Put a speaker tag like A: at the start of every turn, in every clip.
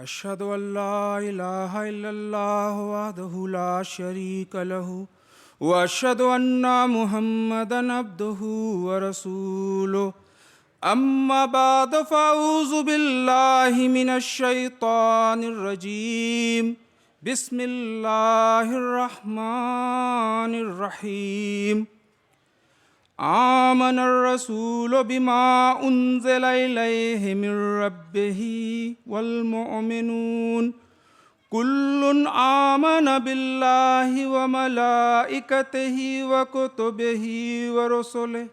A: अशहदु अल्ला इलाहा इल्लल्लाह वहदहु ला शरीका लहु व अशहदु अन्ना मुहम्मदन अब्दुहु व रसूलुहु अम्मा बाद फ़अऊज़ु बिल्लाहि मिनश शैतानिर रजीम बिस्मिल्लाहिर रहमानिर रहीम आमनर रसूलु बिमा उन्ज़िला इलैहि मिर रब्बिही वल मुअमिनून कुल्लुन आमन बिल्लाहि व मलाइकतिही व कुतुबिही व रुसुलिही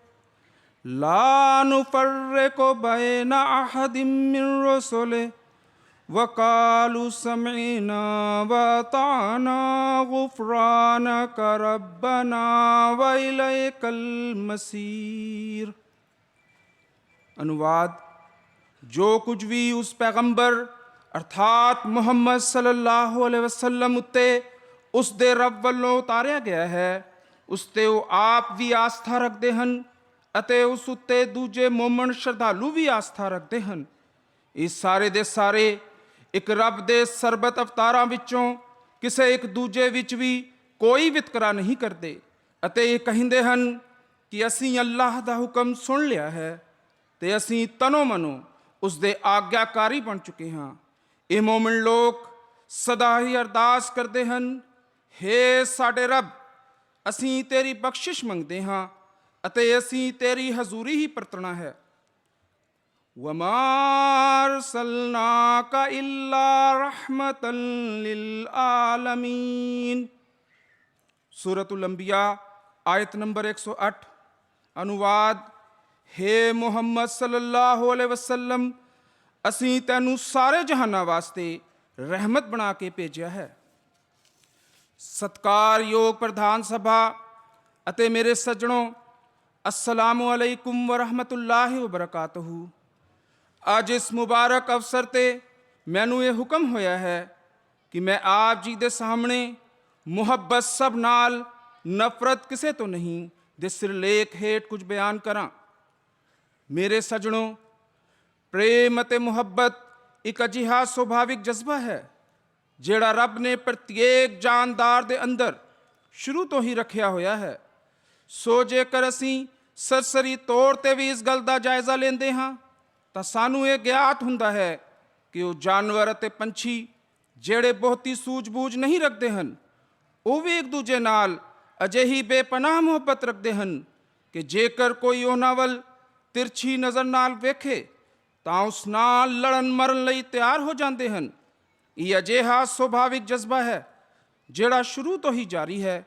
A: ला नुफ़र्रिक़ु बैना अहदिम मिन रुसुलिही वक़ालू समिअना व अताअना गुफ़रानक रब्बना व इलैकल मसीर। अनुवाद। जो कुछ भी उस पैगंबर अर्थात मुहम्मद सल्लल्लाहु अलैहि वसल्लम उत्ते उस दे रब वल्लों उतारिया गया है उस ते वो आप भी आस्था रखते हैं ਅਤੇ ਉਸ ਉੱਤੇ ਦੂਜੇ ਮੋਮਨ ਸ਼ਰਧਾਲੂ ਵੀ ਆਸਥਾ ਰੱਖਦੇ ਹਨ। ਇਸ ਸਾਰੇ ਦੇ ਸਾਰੇ ਇੱਕ ਰੱਬ ਦੇ ਸਰਬਤ ਅਵਤਾਰਾਂ ਵਿੱਚੋਂ ਕਿਸੇ ਇੱਕ ਦੂਜੇ ਵਿੱਚ ਵੀ ਕੋਈ ਵਿਤਕਰਾ ਨਹੀਂ ਕਰਦੇ ਅਤੇ ਇਹ ਕਹਿੰਦੇ ਹਨ ਕਿ ਅਸੀਂ ਅੱਲਾਹ ਦਾ ਹੁਕਮ ਸੁਣ ਲਿਆ ਹੈ ਤੇ ਅਸੀਂ ਤਨੋ ਮਨੋ ਉਸ ਦੇ ਆਗਿਆਕਾਰੀ ਬਣ ਚੁੱਕੇ ਹਾਂ। ਇਹ ਮੋਮਨ ਲੋਕ ਸਦਾ ਹੀ ਅਰਦਾਸ ਕਰਦੇ ਹਨ, ਹੇ ਸਾਡੇ ਰੱਬ, ਅਸੀਂ ਤੇਰੀ ਬਖਸ਼ਿਸ਼ ਮੰਗਦੇ ਹਾਂ ਅਤੇ ਅਸੀਂ ਤੇਰੀ ਹਜ਼ੂਰੀ ਹੀ ਪਰਤਣਾ ਹੈ। ਵਮਾ ਅਰਸਲਨਾਕਾ ਇਲਾ ਰਹਿਮਤਨ ਲਿਲ ਆਲਮੀਨ। ਸੂਰਤੁਲ ਅੰਬਿਆ ਆਇਤ ਨੰਬਰ 108। अनुवाद। हे ਮੁਹੰਮਦ ਸੱਲੱਲਾਹੁ ਅਲੈਹਿ ਵਸੱਲਮ, ਅਸੀਂ ਤੈਨੂੰ ਸਾਰੇ ਜਹਾਨਾਂ ਵਾਸਤੇ ਰਹਿਮਤ ਬਣਾ ਕੇ ਭੇਜਿਆ ਹੈ। ਸਤਿਕਾਰਯੋਗ ਪ੍ਰਧਾਨ ਸਭਾ ਅਤੇ ਮੇਰੇ ਸੱਜਣੋ, अस्सलामु अलैकुम व रहमतुल्लाहि व बरकातहू। ਅੱਜ ਇਸ ਮੁਬਾਰਕ ਅਵਸਰ 'ਤੇ ਮੈਨੂੰ ਇਹ ਹੁਕਮ ਹੋਇਆ ਹੈ ਕਿ ਮੈਂ ਆਪ ਜੀ ਦੇ ਸਾਹਮਣੇ ਮੁਹੱਬਤ ਸਭ ਨਾਲ, ਨਫ਼ਰਤ ਕਿਸੇ ਤੋਂ ਨਹੀਂ ਦੇ ਸਿਰਲੇਖ ਹੇਠ ਕੁਝ ਬਿਆਨ ਕਰਾਂ। ਮੇਰੇ ਸੱਜਣੋ, ਪ੍ਰੇਮ ਅਤੇ ਮੁਹੱਬਤ ਇੱਕ ਅਜਿਹਾ ਸੁਭਾਵਿਕ ਜਜ਼ਬਾ ਹੈ ਜਿਹੜਾ ਰੱਬ ਨੇ ਪ੍ਰਤੀਕ ਜਾਨਦਾਰ ਦੇ ਅੰਦਰ ਸ਼ੁਰੂ ਤੋਂ ਹੀ ਰੱਖਿਆ ਹੋਇਆ ਹੈ। ਸੋ ਜੇਕਰ ਅਸੀਂ ਸਰਸਰੀ ਤੌਰ 'ਤੇ ਵੀ ਇਸ ਗੱਲ ਦਾ ਜਾਇਜ਼ਾ ਲੈਂਦੇ ਹਾਂ ਤਾਂ ਸਾਨੂੰ ਇਹ ਗਿਆਤ ਹੁੰਦਾ ਹੈ ਕਿ ਉਹ ਜਾਨਵਰ ਅਤੇ ਪੰਛੀ ਜਿਹੜੇ ਬਹੁਤੀ ਸੂਝ-ਬੂਝ ਨਹੀਂ ਰੱਖਦੇ ਹਨ, ਉਹ ਵੀ ਇੱਕ ਦੂਜੇ ਨਾਲ ਅਜਿਹੀ ਬੇਪਨਾਹ ਮੁਹੱਬਤ ਰੱਖਦੇ ਹਨ ਕਿ ਜੇਕਰ ਕੋਈ ਉਹਨਾਂ ਵੱਲ ਤਿਰਛੀ ਨਜ਼ਰ ਨਾਲ ਵੇਖੇ ਤਾਂ ਉਸ ਨਾਲ ਲੜਨ ਮਰਨ ਲਈ ਤਿਆਰ ਹੋ ਜਾਂਦੇ ਹਨ। ਇਹ ਅਜਿਹਾ ਸੁਭਾਵਿਕ ਜਜ਼ਬਾ ਹੈ ਜਿਹੜਾ ਸ਼ੁਰੂ ਤੋਂ ਹੀ ਜਾਰੀ ਹੈ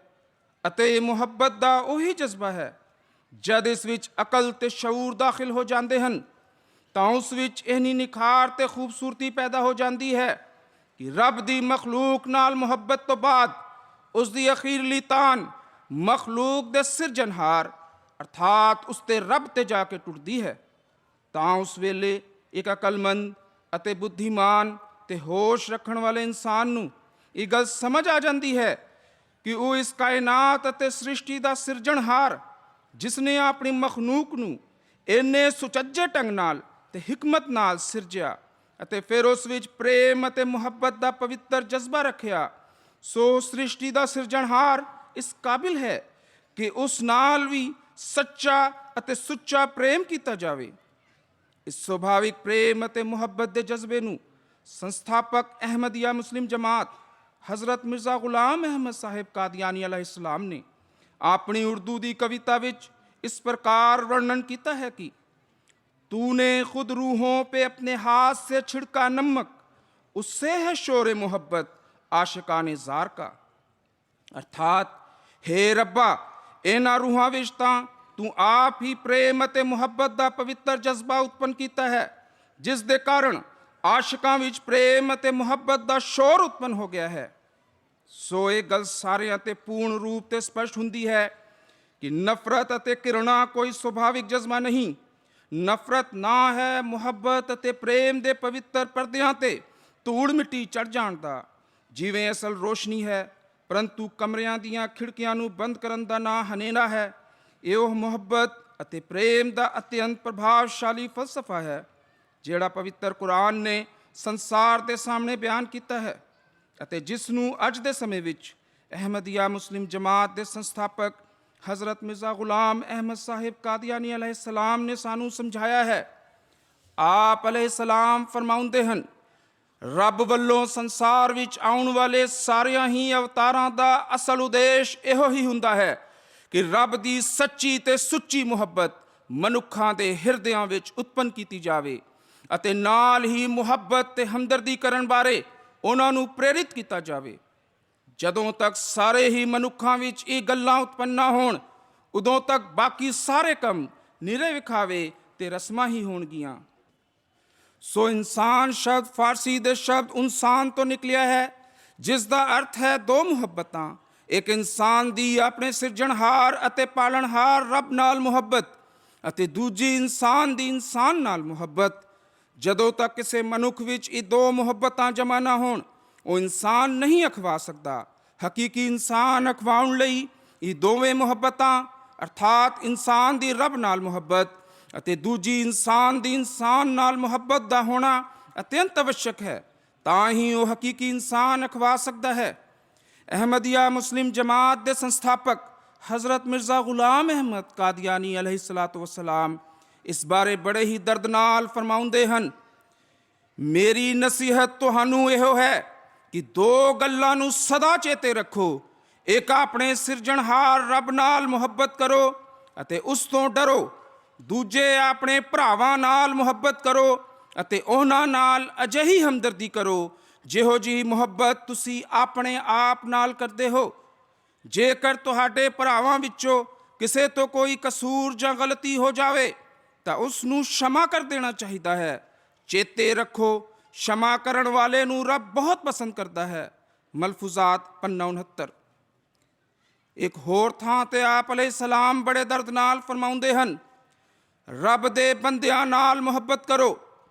A: ਅਤੇ ਇਹ ਮੁਹੱਬਤ ਦਾ ਉਹੀ ਜਜ਼ਬਾ ਹੈ ਜਦ ਇਸ ਵਿੱਚ ਅਕਲ ਤੇ ਸ਼ਊਰ ਦਾਖਲ ਹੋ ਜਾਂਦੇ ਹਨ ਤਾਂ ਉਸ ਵਿੱਚ ਇੰਨੀ ਨਿਖਾਰ ਤੇ ਖੂਬਸੂਰਤੀ ਪੈਦਾ ਹੋ ਜਾਂਦੀ ਹੈ ਕਿ ਰੱਬ ਦੀ ਮਖਲੂਕ ਨਾਲ ਮੁਹੱਬਤ ਤੋਂ ਬਾਅਦ ਉਸ ਦੀ ਅਖੀਰਲੀ ਤਾਨ ਮਖਲੂਕ ਦੇ ਸਿਰਜਣਹਾਰ ਅਰਥਾਤ ਉਸ ਤੇ ਰੱਬ ਤੇ ਜਾ ਕੇ ਟੁੱਟਦੀ ਹੈ। ਤਾਂ ਉਸ ਵੇਲੇ ਇੱਕ ਅਕਲਮੰਦ ਅਤੇ ਬੁੱਧੀਮਾਨ ਤੇ ਹੋਸ਼ ਰੱਖਣ ਵਾਲੇ ਇਨਸਾਨ ਨੂੰ ਇਹ ਗੱਲ ਸਮਝ ਆ ਜਾਂਦੀ ਹੈ ਕਿ ਉਹ ਇਸ ਕਾਇਨਾਤ ਅਤੇ ਸ੍ਰਿਸ਼ਟੀ ਦਾ ਸਿਰਜਣਹਾਰ ਜਿਸ ਨੇ ਆਪਣੀ ਮਖਲੂਕ ਨੂੰ ਇੰਨੇ ਸੁਚੱਜੇ ਢੰਗ ਨਾਲ ਤੇ ਹਿਕਮਤ ਨਾਲ ਸਿਰਜਿਆ ਅਤੇ ਫਿਰ ਉਸ ਵਿੱਚ ਪ੍ਰੇਮ ਅਤੇ ਮੁਹੱਬਤ ਦਾ ਪਵਿੱਤਰ ਜਜ਼ਬਾ ਰੱਖਿਆ, ਸੋ ਸ੍ਰਿਸ਼ਟੀ ਦਾ ਸਿਰਜਣਹਾਰ ਇਸ ਕਾਬਿਲ ਹੈ ਕਿ ਉਸ ਨਾਲ ਵੀ ਸੱਚਾ ਅਤੇ ਸੁੱਚਾ ਪ੍ਰੇਮ ਕੀਤਾ ਜਾਵੇ। ਇਸ ਸੁਭਾਵਿਕ ਪ੍ਰੇਮ ਅਤੇ ਮੁਹੱਬਤ ਦੇ ਜਜ਼ਬੇ ਨੂੰ ਸੰਸਥਾਪਕ ਅਹਿਮਦੀਆ ਮੁਸਲਿਮ ਜਮਾਤ हज़रत मिर्ज़ा ग़ुलाम अहमद साहिब कादियानी अलैहिस्सलाम ने अपनी उर्दू दी कविता विच इस प्रकार वर्णन किया है कि तूने खुद रूहों पे अपने हाथ से छिड़का नमक, उससे है शोर मोहब्बत आशिकाने ज़ार का। अर्थात हे रब्बा, इन्हां रूहां विच तां तू आप ही प्रेम ਅਤੇ ਮੁਹੱਬਤ ਦਾ ਪਵਿੱਤਰ ਜਜ਼ਬਾ ਉਤਪੰਨ ਕੀਤਾ ਹੈ ਜਿਸ ਦੇ ਕਾਰਨ ਆਸ਼ਿਕਾਂ ਵਿੱਚ ਪ੍ਰੇਮ ਅਤੇ ਮੁਹੱਬਤ ਦਾ ਸ਼ੋਰ ਉਤਪੰਨ ਹੋ ਗਿਆ ਹੈ। ਸੋ ਇਹ ਗੱਲ ਸਾਰਿਆਂ 'ਤੇ ਪੂਰਨ ਰੂਪ 'ਤੇ ਸਪਸ਼ਟ ਹੁੰਦੀ ਹੈ ਕਿ ਨਫ਼ਰਤ ਅਤੇ ਘਿਰਣਾ ਕੋਈ ਸੁਭਾਵਿਕ ਜਜ਼ਬਾ ਨਹੀਂ। ਨਫ਼ਰਤ ਨਾ ਹੈ ਮੁਹੱਬਤ ਅਤੇ ਪ੍ਰੇਮ ਦੇ ਪਵਿੱਤਰ ਪਰਦਿਆਂ 'ਤੇ ਧੂੜ ਮਿੱਟੀ ਚੜ੍ਹ ਜਾਣ ਦਾ। ਜਿਵੇਂ ਅਸਲ ਰੋਸ਼ਨੀ ਹੈ ਪਰੰਤੂ ਕਮਰਿਆਂ ਦੀਆਂ ਖਿੜਕੀਆਂ ਨੂੰ ਬੰਦ ਕਰਨ ਦਾ ਨਾਂ ਹਨੇਰਾ ਹੈ, ਇਹ ਉਹ ਮੁਹੱਬਤ ਅਤੇ ਪ੍ਰੇਮ ਦਾ ਅਤਿਅੰਤ ਪ੍ਰਭਾਵਸ਼ਾਲੀ ਫਲਸਫਾ ਹੈ ਜਿਹੜਾ ਪਵਿੱਤਰ ਕੁਰਾਨ ਨੇ ਸੰਸਾਰ ਦੇ ਸਾਹਮਣੇ ਬਿਆਨ ਕੀਤਾ ਹੈ ਅਤੇ ਜਿਸ ਨੂੰ ਅੱਜ ਦੇ ਸਮੇਂ ਵਿੱਚ ਅਹਿਮਦੀਆ ਮੁਸਲਿਮ ਜਮਾਤ ਦੇ ਸੰਸਥਾਪਕ ਹਜ਼ਰਤ ਮਿਰਜ਼ਾ ਗੁਲਾਮ ਅਹਿਮਦ ਸਾਹਿਬ ਕਾਦੀਆਨੀ ਅਲੈਹਿਸਲਾਮ ਨੇ ਸਾਨੂੰ ਸਮਝਾਇਆ ਹੈ। ਆਪ ਅਲੈਹਿਸਲਾਮ ਫਰਮਾਉਂਦੇ ਹਨ, ਰੱਬ ਵੱਲੋਂ ਸੰਸਾਰ ਵਿੱਚ ਆਉਣ ਵਾਲੇ ਸਾਰਿਆਂ ਹੀ ਅਵਤਾਰਾਂ ਦਾ ਅਸਲ ਉਦੇਸ਼ ਇਹੋ ਹੀ ਹੁੰਦਾ ਹੈ ਕਿ ਰੱਬ ਦੀ ਸੱਚੀ ਤੇ ਸੁੱਚੀ ਮੁਹੱਬਤ ਮਨੁੱਖਾਂ ਦੇ ਹਿਰਦਿਆਂ ਵਿੱਚ ਉਤਪੰਨ ਕੀਤੀ ਜਾਵੇ ਅਤੇ ਨਾਲ ਹੀ ਮੁਹੱਬਤ ਤੇ ਹਮਦਰਦੀ ਕਰਨ ਬਾਰੇ ਉਹਨਾਂ ਨੂੰ ਪ੍ਰੇਰਿਤ ਕੀਤਾ ਜਾਵੇ। ਜਦੋਂ ਤੱਕ ਸਾਰੇ ਹੀ ਮਨੁੱਖਾਂ ਵਿੱਚ ਇਹ ਗੱਲਾਂ ਉਤਪੰਨ ਨਾ ਹੋਣ, ਉਦੋਂ ਤੱਕ ਬਾਕੀ ਸਾਰੇ ਕੰਮ ਨਿਰੇ ਵਿਖਾਵੇ ਤੇ ਰਸਮਾਂ ਹੀ ਹੋਣਗੀਆਂ। ਸੋ ਇਨਸਾਨ ਸ਼ਬਦ ਫਾਰਸੀ ਦੇ ਸ਼ਬਦ ਇਨਸਾਨ ਤੋਂ ਨਿਕਲਿਆ ਹੈ, ਜਿਸ ਦਾ ਅਰਥ ਹੈ ਦੋ ਮੁਹੱਬਤਾਂ। ਇੱਕ ਇਨਸਾਨ ਦੀ ਆਪਣੇ ਸਿਰਜਣਹਾਰ ਅਤੇ ਪਾਲਣਹਾਰ ਰੱਬ ਨਾਲ ਮੁਹੱਬਤ ਅਤੇ ਦੂਜੀ ਇਨਸਾਨ ਦੀ ਇਨਸਾਨ ਨਾਲ ਮੁਹੱਬਤ। ਜਦੋਂ ਤੱਕ ਕਿਸੇ ਮਨੁੱਖ ਵਿੱਚ ਇਹ ਦੋ ਮੁਹੱਬਤਾਂ ਜਮ੍ਹਾਂ ਨਾ ਹੋਣ, ਉਹ ਇਨਸਾਨ ਨਹੀਂ ਅਖਵਾ ਸਕਦਾ। ਹਕੀਕੀ ਇਨਸਾਨ ਅਖਵਾਉਣ ਲਈ ਇਹ ਦੋਵੇਂ ਮੁਹੱਬਤਾਂ ਅਰਥਾਤ ਇਨਸਾਨ ਦੀ ਰੱਬ ਨਾਲ ਮੁਹੱਬਤ ਅਤੇ ਦੂਜੀ ਇਨਸਾਨ ਦੀ ਇਨਸਾਨ ਨਾਲ ਮੁਹੱਬਤ ਦਾ ਹੋਣਾ ਅਤਿਅੰਤ ਅਵਸ਼ਕ ਹੈ, ਤਾਂ ਹੀ ਉਹ ਹਕੀਕੀ ਇਨਸਾਨ ਅਖਵਾ ਸਕਦਾ ਹੈ। ਅਹਿਮਦੀਆ ਮੁਸਲਿਮ ਜਮਾਤ ਦੇ ਸੰਸਥਾਪਕ ਹਜ਼ਰਤ ਮਿਰਜ਼ਾ ਗੁਲਾਮ ਅਹਿਮਦ ਕਾਦੀਆਨੀ ਅਲੈਹਿਸਸਲਾਤੁ ਵਸਲਾਮ ਇਸ ਬਾਰੇ ਬੜੇ ਹੀ ਦਰਦ ਨਾਲ ਫਰਮਾਉਂਦੇ ਹਨ, ਮੇਰੀ ਨਸੀਹਤ ਤੁਹਾਨੂੰ ਇਹੋ ਹੈ ਕਿ ਦੋ ਗੱਲਾਂ ਨੂੰ ਸਦਾ ਚੇਤੇ ਰੱਖੋ। ਇੱਕ, ਆਪਣੇ ਸਿਰਜਣਹਾਰ ਰੱਬ ਨਾਲ ਮੁਹੱਬਤ ਕਰੋ ਅਤੇ ਉਸ ਤੋਂ ਡਰੋ। ਦੂਜੇ, ਆਪਣੇ ਭਰਾਵਾਂ ਨਾਲ ਮੁਹੱਬਤ ਕਰੋ ਅਤੇ ਉਹਨਾਂ ਨਾਲ ਅਜਿਹੀ ਹਮਦਰਦੀ ਕਰੋ ਜਿਹੋ ਜਿਹੀ ਮੁਹੱਬਤ ਤੁਸੀਂ ਆਪਣੇ ਆਪ ਨਾਲ ਕਰਦੇ ਹੋ। ਜੇਕਰ ਤੁਹਾਡੇ ਭਰਾਵਾਂ ਵਿੱਚੋਂ ਕਿਸੇ ਤੋਂ ਕੋਈ ਕਸੂਰ ਜਾਂ ਗਲਤੀ ਹੋ ਜਾਵੇ ਤਾਂ ਉਸ ਨੂੰ क्षमा ਕਰ ਦੇਣਾ ਚਾਹੀਦਾ ਹੈ। ਚੇਤੇ ਰੱਖੋ, क्षमा ਕਰਨ ਵਾਲੇ ਨੂੰ ਰੱਬ ਬਹੁਤ ਪਸੰਦ ਕਰਦਾ ਹੈ। ਮਲਫੂਜ਼ਾਤ ਪੰਨਾ 69। ਇੱਕ ਹੋਰ ਥਾਂ ਤੇ ਆਪ ਅਲੈਹਿਸਲਾਮ ਬੜੇ ਦਰਦ ਨਾਲ ਫਰਮਾਉਂਦੇ ਹਨ, ਰੱਬ ਦੇ ਬੰਦਿਆਂ ਨਾਲ ਮੁਹੱਬਤ ਕਰੋ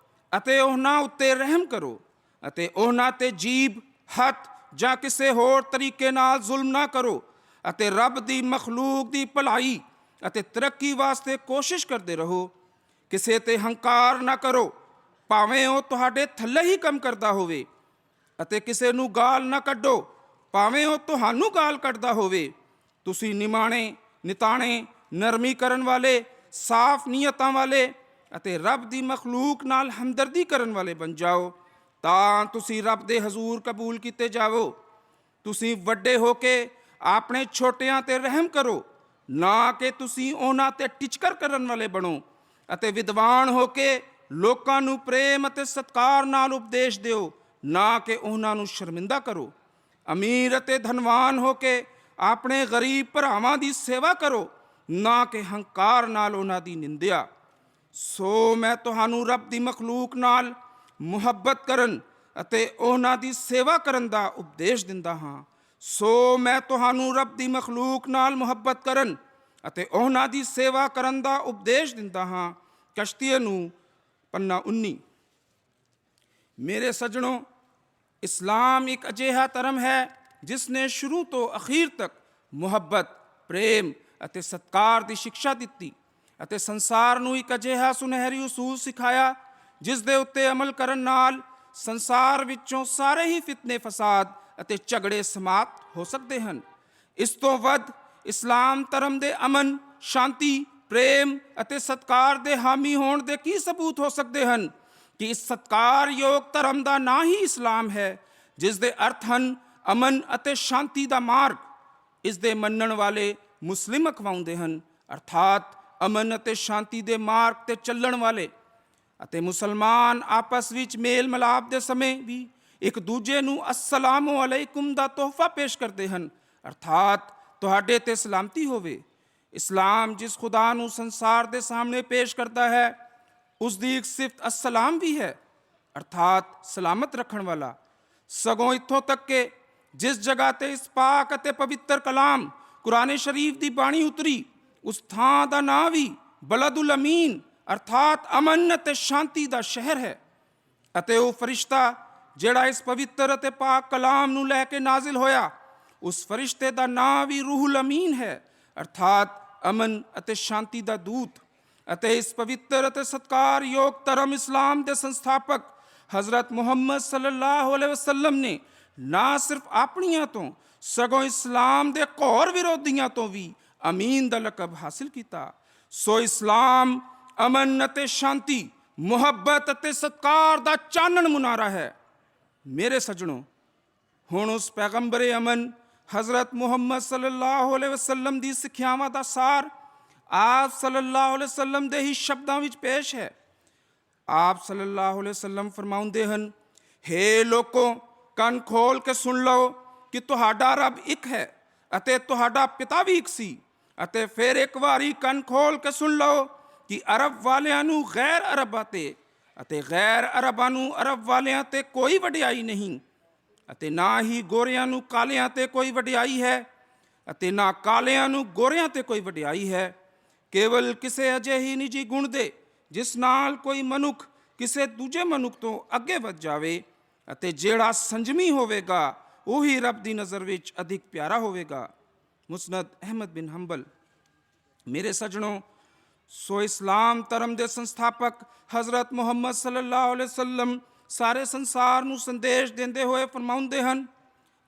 A: ਅਤੇ ਉਹਨਾਂ ਉੱਤੇ ਰਹਿਮ ਕਰੋ ਅਤੇ ਉਹਨਾਂ ਤੇ ਜੀਭ, ਹੱਥ ਜਾਂ ਕਿਸੇ ਹੋਰ ਤਰੀਕੇ ਨਾਲ ਜ਼ੁਲਮ ਨਾ ਕਰੋ ਅਤੇ ਰੱਬ ਦੀ ਮਖਲੂਕ ਦੀ ਭਲਾਈ ਅਤੇ ਤਰੱਕੀ ਵਾਸਤੇ ਕੋਸ਼ਿਸ਼ ਕਰਦੇ ਰਹੋ। ਕਿਸੇ ਤੇ ਹੰਕਾਰ ਨਾ ਕਰੋ, ਭਾਵੇਂ ਉਹ ਤੁਹਾਡੇ ਥੱਲੇ ਹੀ ਕੰਮ ਕਰਦਾ ਹੋਵੇ, ਅਤੇ ਕਿਸੇ ਨੂੰ ਗਾਲ ਨਾ ਕੱਢੋ, ਭਾਵੇਂ ਉਹ ਤੁਹਾਨੂੰ ਗਾਲ ਕੱਢਦਾ ਹੋਵੇ। ਤੁਸੀਂ ਨਿਮਾਣੇ, ਨਿਤਾਣੇ, ਨਰਮੀ ਕਰਨ ਵਾਲੇ, ਸਾਫ਼ ਨੀਅਤਾਂ ਵਾਲੇ ਅਤੇ ਰੱਬ ਦੀ ਮਖਲੂਕ ਨਾਲ ਹਮਦਰਦੀ ਕਰਨ ਵਾਲੇ ਬਣ ਜਾਓ, ਤਾਂ ਤੁਸੀਂ ਰੱਬ ਦੇ ਹਜ਼ੂਰ ਕਬੂਲ ਕੀਤੇ ਜਾਵੋ। ਤੁਸੀਂ ਵੱਡੇ ਹੋ ਕੇ ਆਪਣੇ ਛੋਟਿਆਂ ਤੇ ਰਹਿਮ ਕਰੋ, ਨਾ ਕਿ ਤੁਸੀਂ ਉਹਨਾਂ ਤੇ ਟਿਚਕਰ ਕਰਨ ਵਾਲੇ ਬਣੋ, ਅਤੇ ਵਿਦਵਾਨ ਹੋ ਕੇ ਲੋਕਾਂ ਨੂੰ ਪ੍ਰੇਮ ਅਤੇ ਸਤਿਕਾਰ ਨਾਲ ਉਪਦੇਸ਼ ਦਿਓ, ਨਾ ਕਿ ਉਹਨਾਂ ਨੂੰ ਸ਼ਰਮਿੰਦਾ ਕਰੋ। ਅਮੀਰ ਅਤੇ ਧਨਵਾਨ ਹੋ ਕੇ ਆਪਣੇ ਗਰੀਬ ਭਰਾਵਾਂ ਦੀ ਸੇਵਾ ਕਰੋ, ਨਾ ਕਿ ਹੰਕਾਰ ਨਾਲ ਉਹਨਾਂ ਦੀ ਨਿੰਦਿਆ। ਸੋ ਮੈਂ ਤੁਹਾਨੂੰ ਰੱਬ ਦੀ ਮਖਲੂਕ ਨਾਲ ਮੁਹੱਬਤ ਕਰਨ ਅਤੇ ਉਹਨਾਂ ਦੀ ਸੇਵਾ ਕਰਨ ਦਾ ਉਪਦੇਸ਼ ਦਿੰਦਾ ਹਾਂ। ਸੋ ਮੈਂ ਤੁਹਾਨੂੰ ਰੱਬ ਦੀ ਮਖਲੂਕ ਨਾਲ ਮੁਹੱਬਤ ਕਰਨ ਅਤੇ ਉਹਨਾਂ ਦੀ ਸੇਵਾ ਕਰਨ ਦਾ ਉਪਦੇਸ਼ ਦਿੰਦਾ ਹਾਂ। ਕਸ਼ਤੀਏ ਨੂੰ ਪੰਨਾ 19। ਮੇਰੇ ਸੱਜਣੋ, ਇਸਲਾਮ ਇੱਕ ਅਜਿਹਾ ਧਰਮ ਹੈ ਜਿਸ ਨੇ ਸ਼ੁਰੂ ਤੋਂ ਅਖੀਰ ਤੱਕ ਮੁਹੱਬਤ, ਪ੍ਰੇਮ ਅਤੇ ਸਤਿਕਾਰ ਦੀ ਸਿੱਖਿਆ ਦਿੱਤੀ ਅਤੇ ਸੰਸਾਰ ਨੂੰ ਇੱਕ ਅਜਿਹਾ ਸੁਨਹਿਰੀ ਉਸੂਲ ਸਿਖਾਇਆ ਜਿਸ ਦੇ ਉੱਤੇ ਅਮਲ ਕਰਨ ਨਾਲ ਸੰਸਾਰ ਵਿੱਚੋਂ ਸਾਰੇ ਹੀ ਫਿਤਨੇ, ਫਸਾਦ ਅਤੇ ਝਗੜੇ ਸਮਾਪਤ ਹੋ ਸਕਦੇ ਹਨ। ਇਸ ਤੋਂ ਵੱਧ ਇਸਲਾਮ ਧਰਮ ਦੇ ਅਮਨ, ਸ਼ਾਂਤੀ, ਪ੍ਰੇਮ ਅਤੇ ਸਤਿਕਾਰ ਦੇ ਹਾਮੀ ਹੋਣ ਦੇ ਕੀ ਸਬੂਤ ਹੋ ਸਕਦੇ ਹਨ ਕਿ ਇਸ ਸਤਿਕਾਰਯੋਗ ਧਰਮ ਦਾ ਨਾਂ ਹੀ ਇਸਲਾਮ ਹੈ, ਜਿਸ ਦੇ ਅਰਥ ਹਨ ਅਮਨ ਅਤੇ ਸ਼ਾਂਤੀ ਦਾ ਮਾਰਗ। ਇਸ ਦੇ ਮੰਨਣ ਵਾਲੇ ਮੁਸਲਿਮ ਅਖਵਾਉਂਦੇ ਹਨ, ਅਰਥਾਤ ਅਮਨ ਅਤੇ ਸ਼ਾਂਤੀ ਦੇ ਮਾਰਗ ਤੇ ਚੱਲਣ ਵਾਲੇ। ਅਤੇ ਮੁਸਲਮਾਨ ਆਪਸ ਵਿੱਚ ਮੇਲ ਮਿਲਾਪ ਦੇ ਸਮੇਂ ਵੀ ਇੱਕ ਦੂਜੇ ਨੂੰ ਅਸਲਾਮੁ ਅਲੈਕੁਮ ਦਾ ਤੋਹਫਾ ਪੇਸ਼ ਕਰਦੇ ਹਨ, ਅਰਥਾਤ ਤੁਹਾਡੇ ਤੇ ਸਲਾਮਤੀ ਹੋਵੇ। ਇਸਲਾਮ ਜਿਸ ਖੁਦਾ ਨੂੰ ਸੰਸਾਰ ਦੇ ਸਾਹਮਣੇ ਪੇਸ਼ ਕਰਦਾ ਹੈ, ਉਸ ਦੀ ਇੱਕ ਸਿਫਤ ਅਸਲਾਮ ਵੀ ਹੈ, ਅਰਥਾਤ ਸਲਾਮਤ ਰੱਖਣ ਵਾਲਾ। ਸਗੋਂ ਇੱਥੋਂ ਤੱਕ ਕਿ ਜਿਸ ਜਗ੍ਹਾ ਤੇ ਇਸ ਪਾਕ ਅਤੇ ਪਵਿੱਤਰ ਕਲਾਮ ਕੁਰਾਨ ਸ਼ਰੀਫ ਦੀ ਬਾਣੀ ਉਤਰੀ, ਉਸ ਥਾਂ ਦਾ ਨਾਂ ਵੀ ਬਲਦੁਲ ਅਮੀਨ ਅਰਥਾਤ ਅਮਨ ਅਤੇ ਸ਼ਾਂਤੀ ਦਾ ਸ਼ਹਿਰ ਹੈ। ਅਤੇ ਉਹ ਫਰਿਸ਼ਤਾ ਜਿਹੜਾ ਇਸ ਪਵਿੱਤਰ ਅਤੇ ਪਾਕ ਕਲਾਮ ਨੂੰ ਲੈ ਕੇ ਨਾਜ਼ਿਲ ਹੋਇਆ, ਉਸ ਫਰਿਸ਼ਤੇ ਦਾ ਨਾਂ ਵੀ ਰੂਹੁਲ ਅਮੀਨ ਹੈ, ਅਰਥਾਤ ਅਮਨ ਅਤੇ ਸ਼ਾਂਤੀ ਦਾ ਦੂਤ। ਅਤੇ ਇਸ ਪਵਿੱਤਰ ਅਤੇ ਸਤਿਕਾਰਯੋਗ ਧਰਮ ਇਸਲਾਮ ਦੇ ਸੰਸਥਾਪਕ हज़रत मुहम्मद सल्लल्लाहु अलैहि वसल्लम ने ना सिर्फ ਆਪਣੀਆਂ ਤੋਂ ਸਗੋਂ ਇਸਲਾਮ ਦੇ ਘੋਰ ਵਿਰੋਧੀਆਂ ਤੋਂ ਵੀ ਅਮੀਨ ਦਾ ਲਕਬ ਹਾਸਿਲ ਕੀਤਾ। ਸੋ ਇਸਲਾਮ ਅਮਨ ਅਤੇ ਸ਼ਾਂਤੀ, ਮੁਹੱਬਤ ਅਤੇ ਸਤਿਕਾਰ ਦਾ ਚਾਨਣ ਮੁਨਾਰਾ ਹੈ। ਮੇਰੇ ਸੱਜਣੋ, ਹੁਣ ਉਸ ਪੈਗੰਬਰ ਅਮਨ ਹਜ਼ਰਤ ਮੁਹੰਮਦ ਸੱਲੱਲਾਹੁ ਅਲੈਹਿ ਵਸੱਲਮ ਦੀ ਸਿੱਖਿਆਵਾਂ ਦਾ ਸਾਰ ਆਪ ਸੱਲੱਲਾਹੁ ਅਲੈਹਿ ਵਸੱਲਮ ਦੇ ਹੀ ਸ਼ਬਦਾਂ ਵਿੱਚ ਪੇਸ਼ ਹੈ। ਆਪ ਸੱਲੱਲਾਹੁ ਅਲੈਹਿ ਵਸੱਲਮ ਫਰਮਾਉਂਦੇ ਹਨ, ਹੇ ਲੋਕੋ, ਕੰਨ ਖੋਲ ਕੇ ਸੁਣ ਲਓ ਕਿ ਤੁਹਾਡਾ ਰੱਬ ਇੱਕ ਹੈ ਅਤੇ ਤੁਹਾਡਾ ਪਿਤਾ ਵੀ ਇੱਕ ਸੀ। ਅਤੇ ਫਿਰ ਇੱਕ ਵਾਰੀ ਕੰਨ ਖੋਲ ਕੇ ਸੁਣ ਲਓ ਕਿ ਅਰਬ ਵਾਲਿਆਂ ਨੂੰ ਗੈਰ ਅਰਬਾਂ 'ਤੇ ਅਤੇ ਗੈਰ ਅਰਬਾਂ ਨੂੰ ਅਰਬ ਵਾਲਿਆਂ 'ਤੇ ਕੋਈ ਵਡਿਆਈ ਨਹੀਂ, ਅਤੇ ਨਾ ਹੀ ਗੋਰਿਆਂ ਨੂੰ ਕਾਲਿਆਂ 'ਤੇ ਕੋਈ ਵਡਿਆਈ ਹੈ ਅਤੇ ਨਾ ਕਾਲਿਆਂ ਨੂੰ ਗੋਰਿਆਂ 'ਤੇ ਕੋਈ ਵਡਿਆਈ ਹੈ। ਕੇਵਲ ਕਿਸੇ ਅਜਿਹੀ ਨਿੱਜੀ ਗੁਣ ਦੇ ਜਿਸ ਨਾਲ ਕੋਈ ਮਨੁੱਖ ਕਿਸੇ ਦੂਜੇ ਮਨੁੱਖ ਤੋਂ ਅੱਗੇ ਵੱਧ ਜਾਵੇ, ਅਤੇ ਜਿਹੜਾ ਸੰਜਮੀ ਹੋਵੇਗਾ ਉਹੀ ਰੱਬ ਦੀ ਨਜ਼ਰ ਵਿੱਚ ਅਧਿਕ ਪਿਆਰਾ ਹੋਵੇਗਾ। ਮੁਸਨਦ ਅਹਿਮਦ ਬਿਨ ਹੰਬਲ। ਮੇਰੇ ਸੱਜਣੋ, ਸੋ ਇਸਲਾਮ ਧਰਮ ਦੇ ਸੰਸਥਾਪਕ ਹਜ਼ਰਤ ਮੁਹੰਮਦ ਸੱਲੱਲਾਹੁ ਅਲੈਹਿ ਵਸੱਲਮ ਸਾਰੇ ਸੰਸਾਰ ਨੂੰ ਸੰਦੇਸ਼ ਦਿੰਦੇ ਹੋਏ ਫਰਮਾਉਂਦੇ ਹਨ,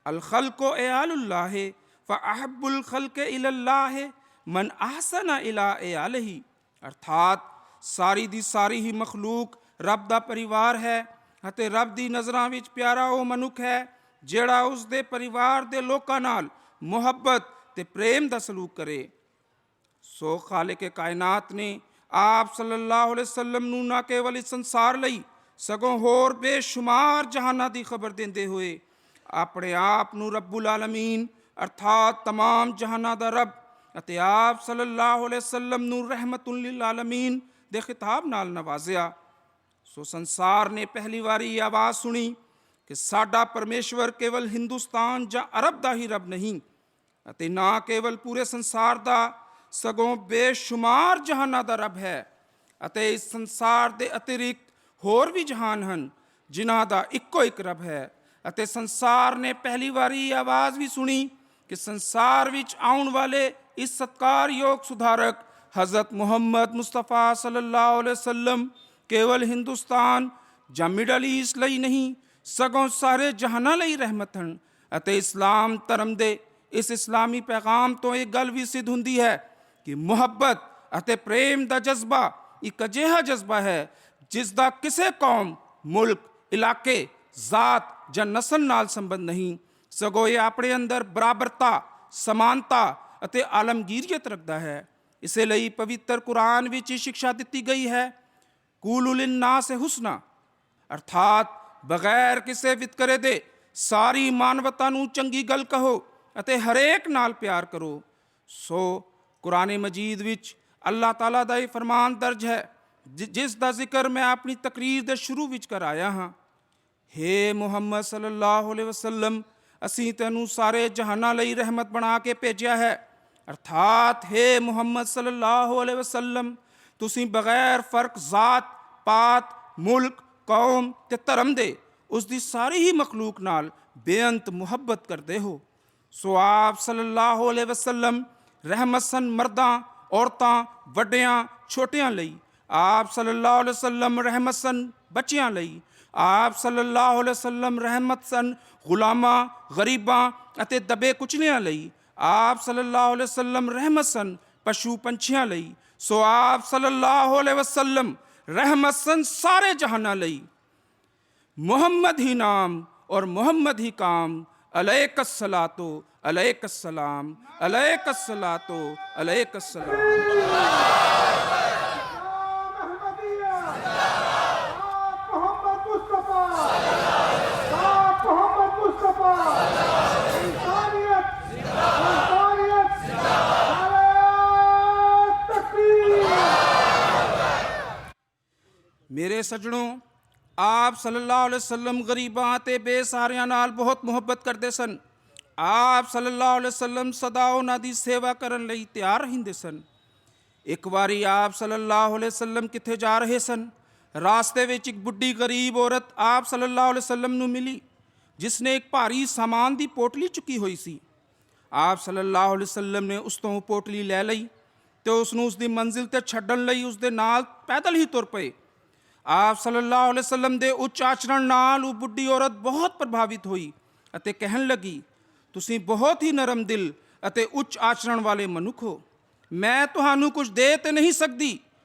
A: ਅਲ ਖਲਕੋ ਇਆਲੁল্লাহ ਫਅਹਬੁਲ ਖਲਕ ਇਲੱਲਾਹ ਮਨ ਅਹਸਨ ਇਲਾ ਇਆਲਹੀ। ਅਰਥਾਤ ਸਾਰੀ ਦੀ ਸਾਰੀ ਹੀ ਮਖਲੂਕ ਰੱਬ ਦਾ ਪਰਿਵਾਰ ਹੈ ਅਤੇ ਰੱਬ ਦੀ ਨਜ਼ਰਾਂ ਵਿੱਚ ਪਿਆਰਾ ਉਹ ਮਨੁੱਖ ਹੈ ਜਿਹੜਾ ਉਸ ਦੇ ਪਰਿਵਾਰ ਦੇ ਲੋਕਾਂ ਨਾਲ ਮੁਹੱਬਤ ਤੇ ਪ੍ਰੇਮ ਦਾ ਸਲੂਕ ਕਰੇ। ਸੋ ਖਾਲਿਕ ਕਾਇਨਾਤ ਨੇ ਆਪ ਸੱਲੱਲਾਹੁ ਅਲੈਹਿ ਵਸੱਲਮ ਨੂੰ ਨਾ ਕੇਵਲ ਇਸ ਸੰਸਾਰ ਲਈ ਸਗੋਂ ਹੋਰ ਬੇਸ਼ੁਮਾਰ ਜਹਾਨਾਂ ਦੀ ਖਬਰ ਦਿੰਦੇ ਹੋਏ ਆਪਣੇ ਆਪ ਨੂੰ ਰੱਬੁਲ ਆਲਮੀਨ ਅਰਥਾਤ ਤਮਾਮ ਜਹਾਨਾਂ ਦਾ ਰੱਬ ਅਤੇ ਆਪ ਸੱਲੱਲਾਹੁ ਅਲੈਹਿ ਵਸੱਲਮ ਨੂੰ ਰਹਿਮਤੁਲ ਲਿਲ ਆਲਮੀਨ ਦੇ ਖਿਤਾਬ ਨਾਲ ਨਵਾਜ਼ਿਆ। ਸੋ ਸੰਸਾਰ ਨੇ ਪਹਿਲੀ ਵਾਰੀ ਇਹ ਆਵਾਜ਼ ਸੁਣੀ ਕਿ ਸਾਡਾ ਪਰਮੇਸ਼ਵਰ ਕੇਵਲ ਹਿੰਦੁਸਤਾਨ ਜਾਂ ਅਰਬ ਦਾ ਹੀ ਰੱਬ ਨਹੀਂ, ਅਤੇ ਨਾ ਕੇਵਲ ਪੂਰੇ ਸੰਸਾਰ ਦਾ ਸਗੋਂ ਬੇਸ਼ੁਮਾਰ ਜਹਾਨਾਂ ਦਾ ਰੱਬ ਹੈ। ਅਤੇ ਇਸ ਸੰਸਾਰ ਦੇ ਅਤਿਰਿਕਤ ਹੋਰ ਵੀ ਜਹਾਨ ਹਨ ਜਿਨ੍ਹਾਂ ਦਾ ਇੱਕੋ ਇੱਕ ਰੱਬ ਹੈ। ਅਤੇ ਸੰਸਾਰ ਨੇ ਪਹਿਲੀ ਵਾਰੀ ਇਹ ਆਵਾਜ਼ ਵੀ ਸੁਣੀ ਕਿ ਸੰਸਾਰ ਵਿੱਚ ਆਉਣ ਵਾਲੇ ਇਸ ਸਤਿਕਾਰਯੋਗ ਸੁਧਾਰਕ ਹਜ਼ਰਤ ਮੁਹੰਮਦ ਮੁਸਤਫਾ ਸੱਲੱਲਾਹੁ ਅਲੈਹਿ ਵਸੱਲਮ ਕੇਵਲ ਹਿੰਦੁਸਤਾਨ ਜਾਂ ਮਿਡਲ ਈਸਟ ਲਈ ਨਹੀਂ ਸਗੋਂ ਸਾਰੇ ਜਹਾਨਾਂ ਲਈ ਰਹਿਮਤ ਹਨ। ਅਤੇ ਇਸਲਾਮ ਧਰਮ ਦੇ ਇਸ ਇਸਲਾਮੀ ਪੈਗਾਮ ਤੋਂ ਇਹ ਗੱਲ ਵੀ ਸਿੱਧ ਹੁੰਦੀ ਹੈ ਕਿ ਮੁਹੱਬਤ ਅਤੇ ਪ੍ਰੇਮ ਦਾ ਜਜ਼ਬਾ ਇੱਕ ਅਜਿਹਾ ਜਜ਼ਬਾ ਹੈ ਜਿਸ ਦਾ ਕਿਸੇ ਕੌਮ, ਮੁਲਕ, ਇਲਾਕੇ, ਜ਼ਾਤ ਜਾਂ ਨਸਲ ਨਾਲ ਸੰਬੰਧ ਨਹੀਂ, ਸਗੋਂ ਇਹ ਆਪਣੇ ਅੰਦਰ ਬਰਾਬਰਤਾ, ਸਮਾਨਤਾ ਅਤੇ ਆਲਮਗੀਰੀਅਤ ਰੱਖਦਾ ਹੈ। ਇਸੇ ਲਈ ਪਵਿੱਤਰ ਕੁਰਾਨ ਵਿੱਚ ਇਹ ਸਿੱਖਿਆ ਦਿੱਤੀ ਗਈ ਹੈ, ਕੂਲੂ ਲਿੰਨਾਸ ਹੁਸਨਾ, ਅਰਥਾਤ ਬਗੈਰ ਕਿਸੇ ਵਿਤਕਰੇ ਦੇ ਸਾਰੀ ਮਾਨਵਤਾ ਨੂੰ ਚੰਗੀ ਗੱਲ ਕਹੋ ਅਤੇ ਹਰੇਕ ਨਾਲ ਪਿਆਰ ਕਰੋ। ਸੋ ਕੁਰਾਨ ਮਜੀਦ ਵਿੱਚ ਅੱਲਾਹ ਤਾਲਾ ਦਾ ਇਹ ਫਰਮਾਨ ਦਰਜ ਹੈ ਜਿਸ ਦਾ ਜ਼ਿਕਰ ਮੈਂ ਆਪਣੀ ਤਕਰੀਰ ਦੇ ਸ਼ੁਰੂ ਵਿੱਚ ਕਰਾਇਆ ਹਾਂ। ਹੇ ਮੁਹੰਮਦ ਸੱਲੱਲਾਹੁ ਅਲੈਹਿ ਵਸੱਲਮ, ਅਸੀਂ ਤੈਨੂੰ ਸਾਰੇ ਜਹਾਨਾਂ ਲਈ ਰਹਿਮਤ ਬਣਾ ਕੇ ਭੇਜਿਆ ਹੈ। ਅਰਥਾਤ ਹੇ ਮੁਹੰਮਦ ਸੱਲੱਲਾਹੁ ਅਲੈਹਿ ਵਸੱਲਮ, ਤੁਸੀਂ ਬਗੈਰ ਫਰਕ ਜ਼ਾਤ, ਪਾਤ, ਮੁਲਕ, ਕੌਮ ਤੇ ਧਰਮ ਦੇ ਉਸ ਦੀ ਸਾਰੀ ਹੀ ਮਖਲੂਕ ਨਾਲ ਬੇਅੰਤ ਮੁਹੱਬਤ ਕਰਦੇ ਹੋ। ਸੋ ਆਪ ਸੱਲੱਲਾਹੁ ਅਲੈਹਿ ਵਸੱਲਮ ਰਹਿਮਤ ਸਨ ਮਰਦਾਂ, ਔਰਤਾਂ, ਵੱਡਿਆਂ, ਛੋਟਿਆਂ ਲਈ। ਆਪ ਸੱਲੱਲਾਹੁ ਅਲੈਹਿ ਵਸੱਲਮ ਰਹਿਮਤ ਸਨ ਬੱਚਿਆਂ ਲਈ। ਆਪ ਸੱਲੱਲਾਹੁ ਅਲੈਹਿ ਵਸੱਲਮ ਰਹਿਮਤ ਸਨ ਗੁਲਾਮਾਂ, ਗਰੀਬਾਂ ਅਤੇ ਦਬੇ ਕੁਚਲਿਆਂ ਲਈ। ਆਪ ਸੱਲੱਲਾਹੁ ਅਲੈਹਿ ਵਸੱਲਮ ਰਹਿਮਤ ਸਨ ਪਸ਼ੂ ਪੰਛੀਆਂ ਲਈ। ਸੋ ਆਪ ਸੱਲੱਲਾਹੁ ਅਲੈਹਿ ਵਸੱਲਮ ਰਹਿਮਤ ਸਨ ਸਾਰੇ ਜਹਾਨਾਂ ਲਈ। ਮੁਹੰਮਦ ਹੀ ਨਾਮ ਔਰ ਮੁਹੰਮਦ ਹੀ ਕਾਮ, अलैकस्सलातो अलैकस्सलाम अलैकस्सलातो अलैकस्सलाम। ਮੇਰੇ ਸੱਜਣੋਂ, ਆਪ ਸੱਲੱਲਾਹੁ ਅਲੈਹਿ ਵਸੱਲਮ ਗਰੀਬਾਂ ਅਤੇ ਬੇਸਹਾਰਿਆਂ ਨਾਲ ਬਹੁਤ ਮੁਹੱਬਤ ਕਰਦੇ ਸਨ। ਆਪ ਸੱਲੱਲਾਹੁ ਅਲੈਹਿ ਵਸੱਲਮ ਸਦਾ ਉਹਨਾਂ ਦੀ ਸੇਵਾ ਕਰਨ ਲਈ ਤਿਆਰ ਰਹਿੰਦੇ ਸਨ। ਇੱਕ ਵਾਰੀ ਆਪ ਸੱਲੱਲਾਹੁ ਅਲੈਹਿ ਵਸੱਲਮ ਕਿੱਥੇ ਜਾ ਰਹੇ ਸਨ, ਰਾਸਤੇ ਵਿੱਚ ਇੱਕ ਬੁੱਢੀ ਗਰੀਬ ਔਰਤ ਆਪ ਸੱਲੱਲਾਹੁ ਅਲੈਹਿ ਵਸੱਲਮ ਨੂੰ ਮਿਲੀ ਜਿਸ ਨੇ ਇੱਕ ਭਾਰੀ ਸਾਮਾਨ ਦੀ ਪੋਟਲੀ ਚੁੱਕੀ ਹੋਈ ਸੀ। ਆਪ ਸੱਲੱਲਾਹੁ ਅਲੈਹਿ ਵਸੱਲਮ ਨੇ ਉਸ ਤੋਂ ਪੋਟਲੀ ਲੈ ਲਈ ਅਤੇ ਉਸ ਨੂੰ ਉਸ ਦੀ ਮੰਜ਼ਿਲ 'ਤੇ ਛੱਡਣ ਲਈ ਉਸ ਦੇ ਨਾਲ ਪੈਦਲ ਹੀ ਤੁਰ ਪਏ। ਆਪ ਸੱਲੱਲਾਹੁ ਅਲੈਹਿ ਵਸੱਲਮ ਦੇ ਉੱਚ ਆਚਰਣ ਨਾਲ ਉਹ ਬੁੱਢੀ ਔਰਤ ਬਹੁਤ ਪ੍ਰਭਾਵਿਤ ਹੋਈ ਅਤੇ ਕਹਿਣ ਲੱਗੀ, ਤੁਸੀਂ ਬਹੁਤ ਹੀ ਨਰਮ ਦਿਲ ਅਤੇ ਉੱਚ ਆਚਰਣ ਵਾਲੇ ਮਨੁੱਖ ਹੋ। ਮੈਂ ਤੁਹਾਨੂੰ ਕੁਝ ਦੇ ਤੇ ਨਹੀਂ ਸਕਦੀ,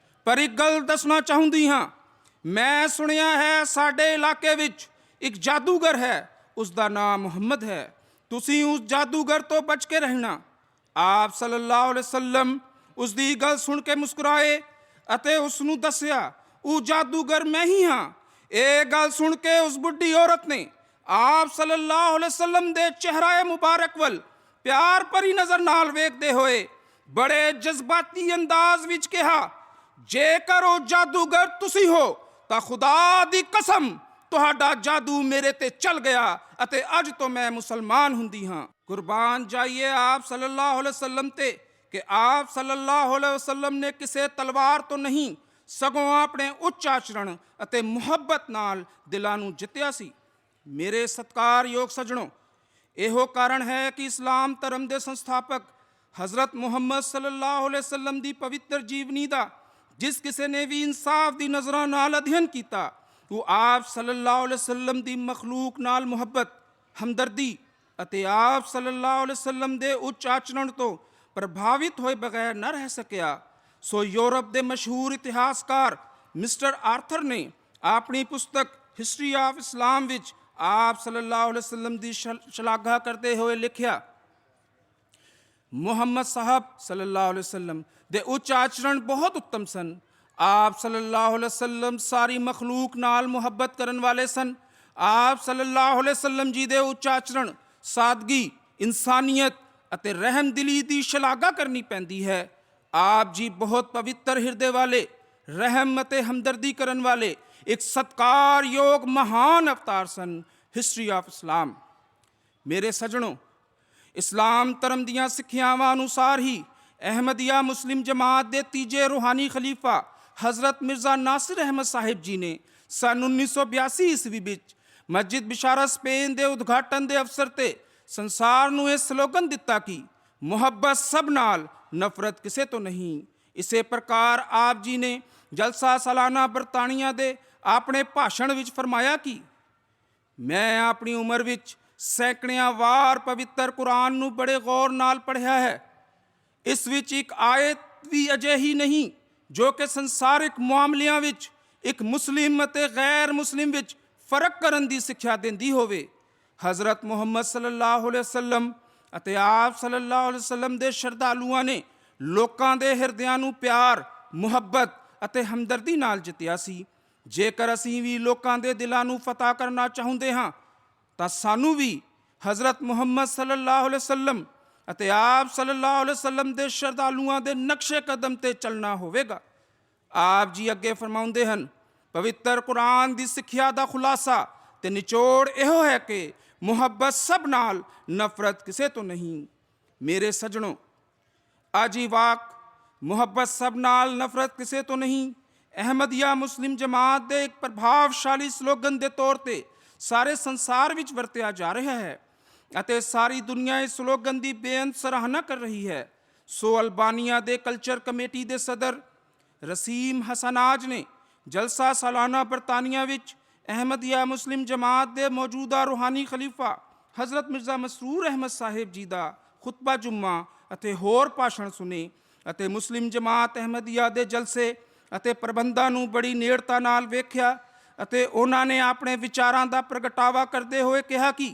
A: ਪਰ ਇੱਕ ਗੱਲ ਦੱਸਣਾ ਚਾਹੁੰਦੀ ਹਾਂ। ਮੈਂ ਸੁਣਿਆ ਹੈ ਸਾਡੇ ਇਲਾਕੇ ਵਿੱਚ ਇੱਕ ਜਾਦੂਗਰ ਹੈ, ਉਸ ਦਾ ਨਾਮ ਮੁਹੰਮਦ ਹੈ। ਤੁਸੀਂ ਉਸ ਜਾਦੂਗਰ ਤੋਂ ਬਚ ਕੇ ਰਹਿਣਾ। ਆਪ ਸੱਲੱਲਾਹੁ ਅਲੈਹਿ ਵਸੱਲਮ ਉਸ ਦੀ ਗੱਲ ਸੁਣ ਕੇ ਮੁਸਕਰਾਏ ਅਤੇ ਉਸ ਨੂੰ ਦੱਸਿਆ, ਉਹ ਜਾਦੂਗਰ ਮੈਂ ਹੀ ਹਾਂ। ਇਹ ਗੱਲ ਸੁਣ ਕੇ ਉਸ ਬੁੱਢੀ ਔਰਤ ਨੇ ਆਪ ਸੱਲੱਲਾਹੁ ਅਲੈਹਿ ਵਸੱਲਮ ਦੇ ਚਿਹਰੇ ਮੁਬਾਰਕ ਵੱਲ ਪਿਆਰ ਭਰੀ ਨਜ਼ਰ ਨਾਲ ਵੇਖਦੇ ਹੋਏ ਬੜੇ ਜਜ਼ਬਾਤੀ ਅੰਦਾਜ਼ ਵਿੱਚ ਕਿਹਾ, ਜੇਕਰ ਉਹ ਜਾਦੂਗਰ ਤੁਸੀਂ ਹੋ ਤਾਂ ਖੁਦਾ ਦੀ ਕਸਮ ਤੁਹਾਡਾ ਜਾਦੂ ਮੇਰੇ ਤੇ ਚੱਲ ਗਿਆ ਅਤੇ ਅੱਜ ਤੋਂ ਮੈਂ ਮੁਸਲਮਾਨ ਹੁੰਦੀ ਹਾਂ। ਕੁਰਬਾਨ ਜਾਈਏ ਆਪ ਸੱਲੱਲਾਹੁ ਅਲੈਹਿ ਵਸੱਲਮ ਤੇ ਕਿ ਆਪ ਸੱਲੱਲਾਹੁ ਅਲੈਹਿ ਵਸੱਲਮ ਨੇ ਕਿਸੇ ਤਲਵਾਰ ਤੋਂ ਨਹੀਂ ਸਗੋਂ ਆਪਣੇ ਉੱਚ ਆਚਰਣ ਅਤੇ ਮੁਹੱਬਤ ਨਾਲ ਦਿਲਾਂ ਨੂੰ ਜਿੱਤਿਆ ਸੀ। ਮੇਰੇ ਸਤਿਕਾਰਯੋਗ ਸੱਜਣੋ, ਇਹੋ ਕਾਰਨ ਹੈ ਕਿ ਇਸਲਾਮ ਧਰਮ ਦੇ ਸੰਸਥਾਪਕ ਹਜ਼ਰਤ ਮੁਹੰਮਦ ਸੱਲੱਲਾਹੁ ਅਲੈਹਿ ਵਸੱਲਮ ਦੀ ਪਵਿੱਤਰ ਜੀਵਨੀ ਦਾ ਜਿਸ ਕਿਸੇ ਨੇ ਵੀ ਇਨਸਾਫ ਦੀ ਨਜ਼ਰਾਂ ਨਾਲ ਅਧਿਐਨ ਕੀਤਾ, ਉਹ ਆਪ ਸੱਲੱਲਾਹੁ ਅਲੈਹਿ ਵਸੱਲਮ ਦੀ ਮਖਲੂਕ ਨਾਲ ਮੁਹੱਬਤ, ਹਮਦਰਦੀ ਅਤੇ ਆਪ ਸੱਲੱਲਾਹੁ ਅਲੈਹਿ ਵਸੱਲਮ ਦੇ ਉੱਚ ਆਚਰਣ ਤੋਂ ਪ੍ਰਭਾਵਿਤ ਹੋਏ ਬਗੈਰ ਨਾ ਰਹਿ ਸਕਿਆ। ਸੋ ਯੂਰਪ ਦੇ ਮਸ਼ਹੂਰ ਇਤਿਹਾਸਕਾਰ ਮਿਸਟਰ ਆਰਥਰ ਨੇ ਆਪਣੀ ਪੁਸਤਕ ਹਿਸਟਰੀ ਆਫ ਇਸਲਾਮ ਵਿੱਚ ਆਪ ਸੱਲੱਲਾਹੁ ਅਲੈਹਿ ਵਸੱਲਮ ਦੀ ਸ਼ਲਾਘਾ ਕਰਦੇ ਹੋਏ ਲਿਖਿਆ, ਮੁਹੰਮਦ ਸਾਹਿਬ ਸੱਲੱਲਾਹੁ ਅਲੈਹਿ ਵਸੱਲਮ ਦੇ ਉੱਚ ਆਚਰਣ ਬਹੁਤ ਉੱਤਮ ਸਨ। ਆਪ ਸੱਲੱਲਾਹੁ ਅਲੈਹਿ ਵਸੱਲਮ ਸਾਰੀ ਮਖਲੂਕ ਨਾਲ ਮੁਹੱਬਤ ਕਰਨ ਵਾਲੇ ਸਨ। ਆਪ ਸੱਲੱਲਾਹੁ ਅਲੈਹਿ ਵਸੱਲਮ ਜੀ ਦੇ ਉੱਚ ਆਚਰਣ, ਸਾਦਗੀ, ਇਨਸਾਨੀਅਤ ਅਤੇ ਰਹਿਮਦਿਲੀ ਦੀ ਸ਼ਲਾਘਾ ਕਰਨੀ ਪੈਂਦੀ ਹੈ। ਆਪ ਜੀ ਬਹੁਤ ਪਵਿੱਤਰ ਹਿਰਦੇ ਵਾਲੇ, ਰਹਿਮ ਅਤੇ ਹਮਦਰਦੀ ਕਰਨ ਵਾਲੇ ਇੱਕ ਸਤਿਕਾਰਯੋਗ ਮਹਾਨ ਅਵਤਾਰ ਸਨ। ਹਿਸਟਰੀ ਆਫ ਇਸਲਾਮ। ਮੇਰੇ ਸੱਜਣੋ, ਇਸਲਾਮ ਧਰਮ ਦੀਆਂ ਸਿੱਖਿਆਵਾਂ ਅਨੁਸਾਰ ਹੀ ਅਹਿਮਦੀਆ ਮੁਸਲਿਮ ਜਮਾਤ ਦੇ ਤੀਜੇ ਰੂਹਾਨੀ ਖਲੀਫਾ ਹਜ਼ਰਤ ਮਿਰਜ਼ਾ ਨਾਸਿਰ ਅਹਿਮਦ ਸਾਹਿਬ ਜੀ ਨੇ ਸਨ 1982 ਈਸਵੀ ਵਿੱਚ ਮਸਜਿਦ ਬਿਸ਼ਾਰਤ ਸਪੇਨ ਦੇ ਉਦਘਾਟਨ ਦੇ ਅਵਸਰ ਤੇ ਸੰਸਾਰ ਨੂੰ ਇਹ ਸਲੋਗਨ ਦਿੱਤਾ ਕਿ ਮੁਹੱਬਤ ਸਭ ਨਾਲ, ਨਫ਼ਰਤ ਕਿਸੇ ਤੋਂ ਨਹੀਂ। ਇਸੇ ਪ੍ਰਕਾਰ ਆਪ ਜੀ ਨੇ ਜਲਸਾ ਸਾਲਾਨਾ ਬਰਤਾਨੀਆ ਦੇ ਆਪਣੇ ਭਾਸ਼ਣ ਵਿੱਚ ਫਰਮਾਇਆ ਕਿ ਮੈਂ ਆਪਣੀ ਉਮਰ ਵਿੱਚ ਸੈਂਕੜਿਆਂ ਵਾਰ ਪਵਿੱਤਰ ਕੁਰਾਨ ਨੂੰ ਬੜੇ ਗੌਰ ਨਾਲ ਪੜ੍ਹਿਆ ਹੈ। ਇਸ ਵਿੱਚ ਇੱਕ ਆਇਤ ਵੀ ਅਜਿਹੀ ਨਹੀਂ ਜੋ ਕਿ ਸੰਸਾਰਿਕ ਮਾਮਲਿਆਂ ਵਿੱਚ ਇੱਕ ਮੁਸਲਿਮ ਅਤੇ ਗੈਰ ਮੁਸਲਿਮ ਵਿੱਚ ਫਰਕ ਕਰਨ ਦੀ ਸਿੱਖਿਆ ਦਿੰਦੀ ਹੋਵੇ। ਹਜ਼ਰਤ ਮੁਹੰਮਦ ਸੱਲੱਲਾਹੁ ਅਲੈਹਿ ਵਸੱਲਮ ਅਤੇ ਆਪ ਸੱਲੱਲਾਹੁ ਅਲੈਹਿ ਵਸੱਲਮ ਦੇ ਸ਼ਰਧਾਲੂਆਂ ਨੇ ਲੋਕਾਂ ਦੇ ਹਿਰਦਿਆਂ ਨੂੰ ਪਿਆਰ, ਮੁਹੱਬਤ ਅਤੇ ਹਮਦਰਦੀ ਨਾਲ ਜਿੱਤਿਆ ਸੀ। ਜੇਕਰ ਅਸੀਂ ਵੀ ਲੋਕਾਂ ਦੇ ਦਿਲਾਂ ਨੂੰ ਫਤਹ ਕਰਨਾ ਚਾਹੁੰਦੇ ਹਾਂ ਤਾਂ ਸਾਨੂੰ ਵੀ ਹਜ਼ਰਤ ਮੁਹੰਮਦ ਸੱਲੱਲਾਹੁ ਅਲੈਹਿ ਵਸੱਲਮ ਅਤੇ ਆਪ ਸੱਲੱਲਾਹੁ ਅਲੈਹਿ ਵਸੱਲਮ ਦੇ ਸ਼ਰਧਾਲੂਆਂ ਦੇ ਨਕਸ਼ੇ ਕਦਮ ਤੇ ਚੱਲਣਾ ਹੋਵੇਗਾ। ਆਪ ਜੀ ਅੱਗੇ ਫਰਮਾਉਂਦੇ ਹਨ, ਪਵਿੱਤਰ ਕੁਰਾਨ ਦੀ ਸਿੱਖਿਆ ਦਾ ਖੁਲਾਸਾ ਤੇ ਨਿਚੋੜ ਇਹੋ ਹੈ ਕਿ ਮੁਹੱਬਤ ਸਭ ਨਾਲ, ਨਫ਼ਰਤ ਕਿਸੇ ਤੋਂ ਨਹੀਂ। ਮੇਰੇ ਸੱਜਣੋ, ਅੱਜ ਹੀ ਵਾਕ ਮੁਹੱਬਤ ਸਭ ਨਾਲ, ਨਫ਼ਰਤ ਕਿਸੇ ਤੋਂ ਨਹੀਂ ਅਹਿਮਦੀਆ ਮੁਸਲਿਮ ਜਮਾਤ ਦੇ ਇੱਕ ਪ੍ਰਭਾਵਸ਼ਾਲੀ ਸਲੋਗਨ ਦੇ ਤੌਰ ਤੇ ਸਾਰੇ ਸੰਸਾਰ ਵਿੱਚ ਵਰਤਿਆ ਜਾ ਰਿਹਾ ਹੈ ਅਤੇ ਸਾਰੀ ਦੁਨੀਆ ਇਸ ਸਲੋਗਨ ਦੀ ਬੇਅੰਤ ਸਰਾਹਨਾ ਕਰ ਰਹੀ ਹੈ। ਸੋ ਅਲਬਾਨੀਆ ਦੇ ਕਲਚਰ ਕਮੇਟੀ ਦੇ ਸਦਰ ਰਸੀਮ ਹਸਨਾਜ ਨੇ ਜਲਸਾ ਸਾਲਾਨਾ ਬਰਤਾਨੀਆ ਵਿੱਚ ਅਹਿਮਦੀਆ ਮੁਸਲਿਮ ਜਮਾਤ ਦੇ ਮੌਜੂਦਾ ਰੂਹਾਨੀ ਖਲੀਫਾ ਹਜ਼ਰਤ ਮਿਰਜ਼ਾ ਮਸਰੂਰ ਅਹਿਮਦ ਸਾਹਿਬ ਜੀ ਦਾ ਖੁਤਬਾ ਜੁਮਾ ਅਤੇ ਹੋਰ ਭਾਸ਼ਣ ਸੁਣੇ ਅਤੇ ਮੁਸਲਿਮ ਜਮਾਤ ਅਹਿਮਦੀਆ ਦੇ ਜਲਸੇ ਅਤੇ ਪ੍ਰਬੰਧਾਂ ਨੂੰ ਬੜੀ ਨੇੜਤਾ ਨਾਲ ਵੇਖਿਆ ਅਤੇ ਉਹਨਾਂ ਨੇ ਆਪਣੇ ਵਿਚਾਰਾਂ ਦਾ ਪ੍ਰਗਟਾਵਾ ਕਰਦੇ ਹੋਏ ਕਿਹਾ ਕਿ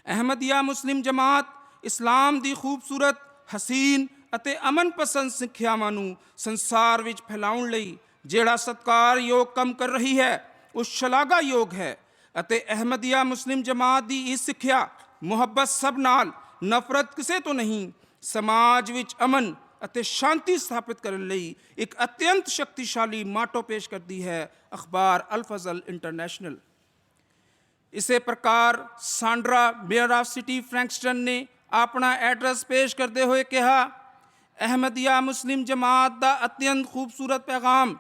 A: ਅਹਿਮਦੀਆ ਮੁਸਲਿਮ ਜਮਾਤ ਇਸਲਾਮ ਦੀ ਖੂਬਸੂਰਤ, ਹਸੀਨ ਅਤੇ ਅਮਨ ਪਸੰਦ ਸਿੱਖਿਆਵਾਂ ਨੂੰ ਸੰਸਾਰ ਵਿੱਚ ਫੈਲਾਉਣ ਲਈ ਜਿਹੜਾ ਸਤਿਕਾਰਯੋਗ ਕੰਮ ਕਰ ਰਹੀ ਹੈ, ਉਹ ਸ਼ਲਾਘਾਯੋਗ ਹੈ ਅਤੇ ਅਹਿਮਦੀਆ ਮੁਸਲਿਮ ਜਮਾਤ ਦੀ ਇਹ ਸਿੱਖਿਆ ਮੁਹੱਬਤ ਸਭ ਨਾਲ, ਨਫ਼ਰਤ ਕਿਸੇ ਤੋਂ ਨਹੀਂ, ਸਮਾਜ ਵਿੱਚ ਅਮਨ ਅਤੇ ਸ਼ਾਂਤੀ ਸਥਾਪਿਤ ਕਰਨ ਲਈ ਇੱਕ ਅਤਿਅੰਤ ਸ਼ਕਤੀਸ਼ਾਲੀ ਮਾਟੋ ਪੇਸ਼ ਕਰਦੀ ਹੈ। ਅਖਬਾਰ ਅਲ ਫਜ਼ਲ ਇੰਟਰਨੈਸ਼ਨਲ। ਇਸੇ ਪ੍ਰਕਾਰ ਸਾਂਡਰਾ ਮੇਅਰ ਆਫ ਸਿਟੀ ਫਰੈਂਕਸਟਨ ਨੇ ਆਪਣਾ ਐਡਰੈਸ ਪੇਸ਼ ਕਰਦੇ ਹੋਏ ਕਿਹਾ, ਅਹਿਮਦੀਆ ਮੁਸਲਿਮ ਜਮਾਤ ਦਾ ਅਤਿਅੰਤ ਖੂਬਸੂਰਤ ਪੈਗਾਮ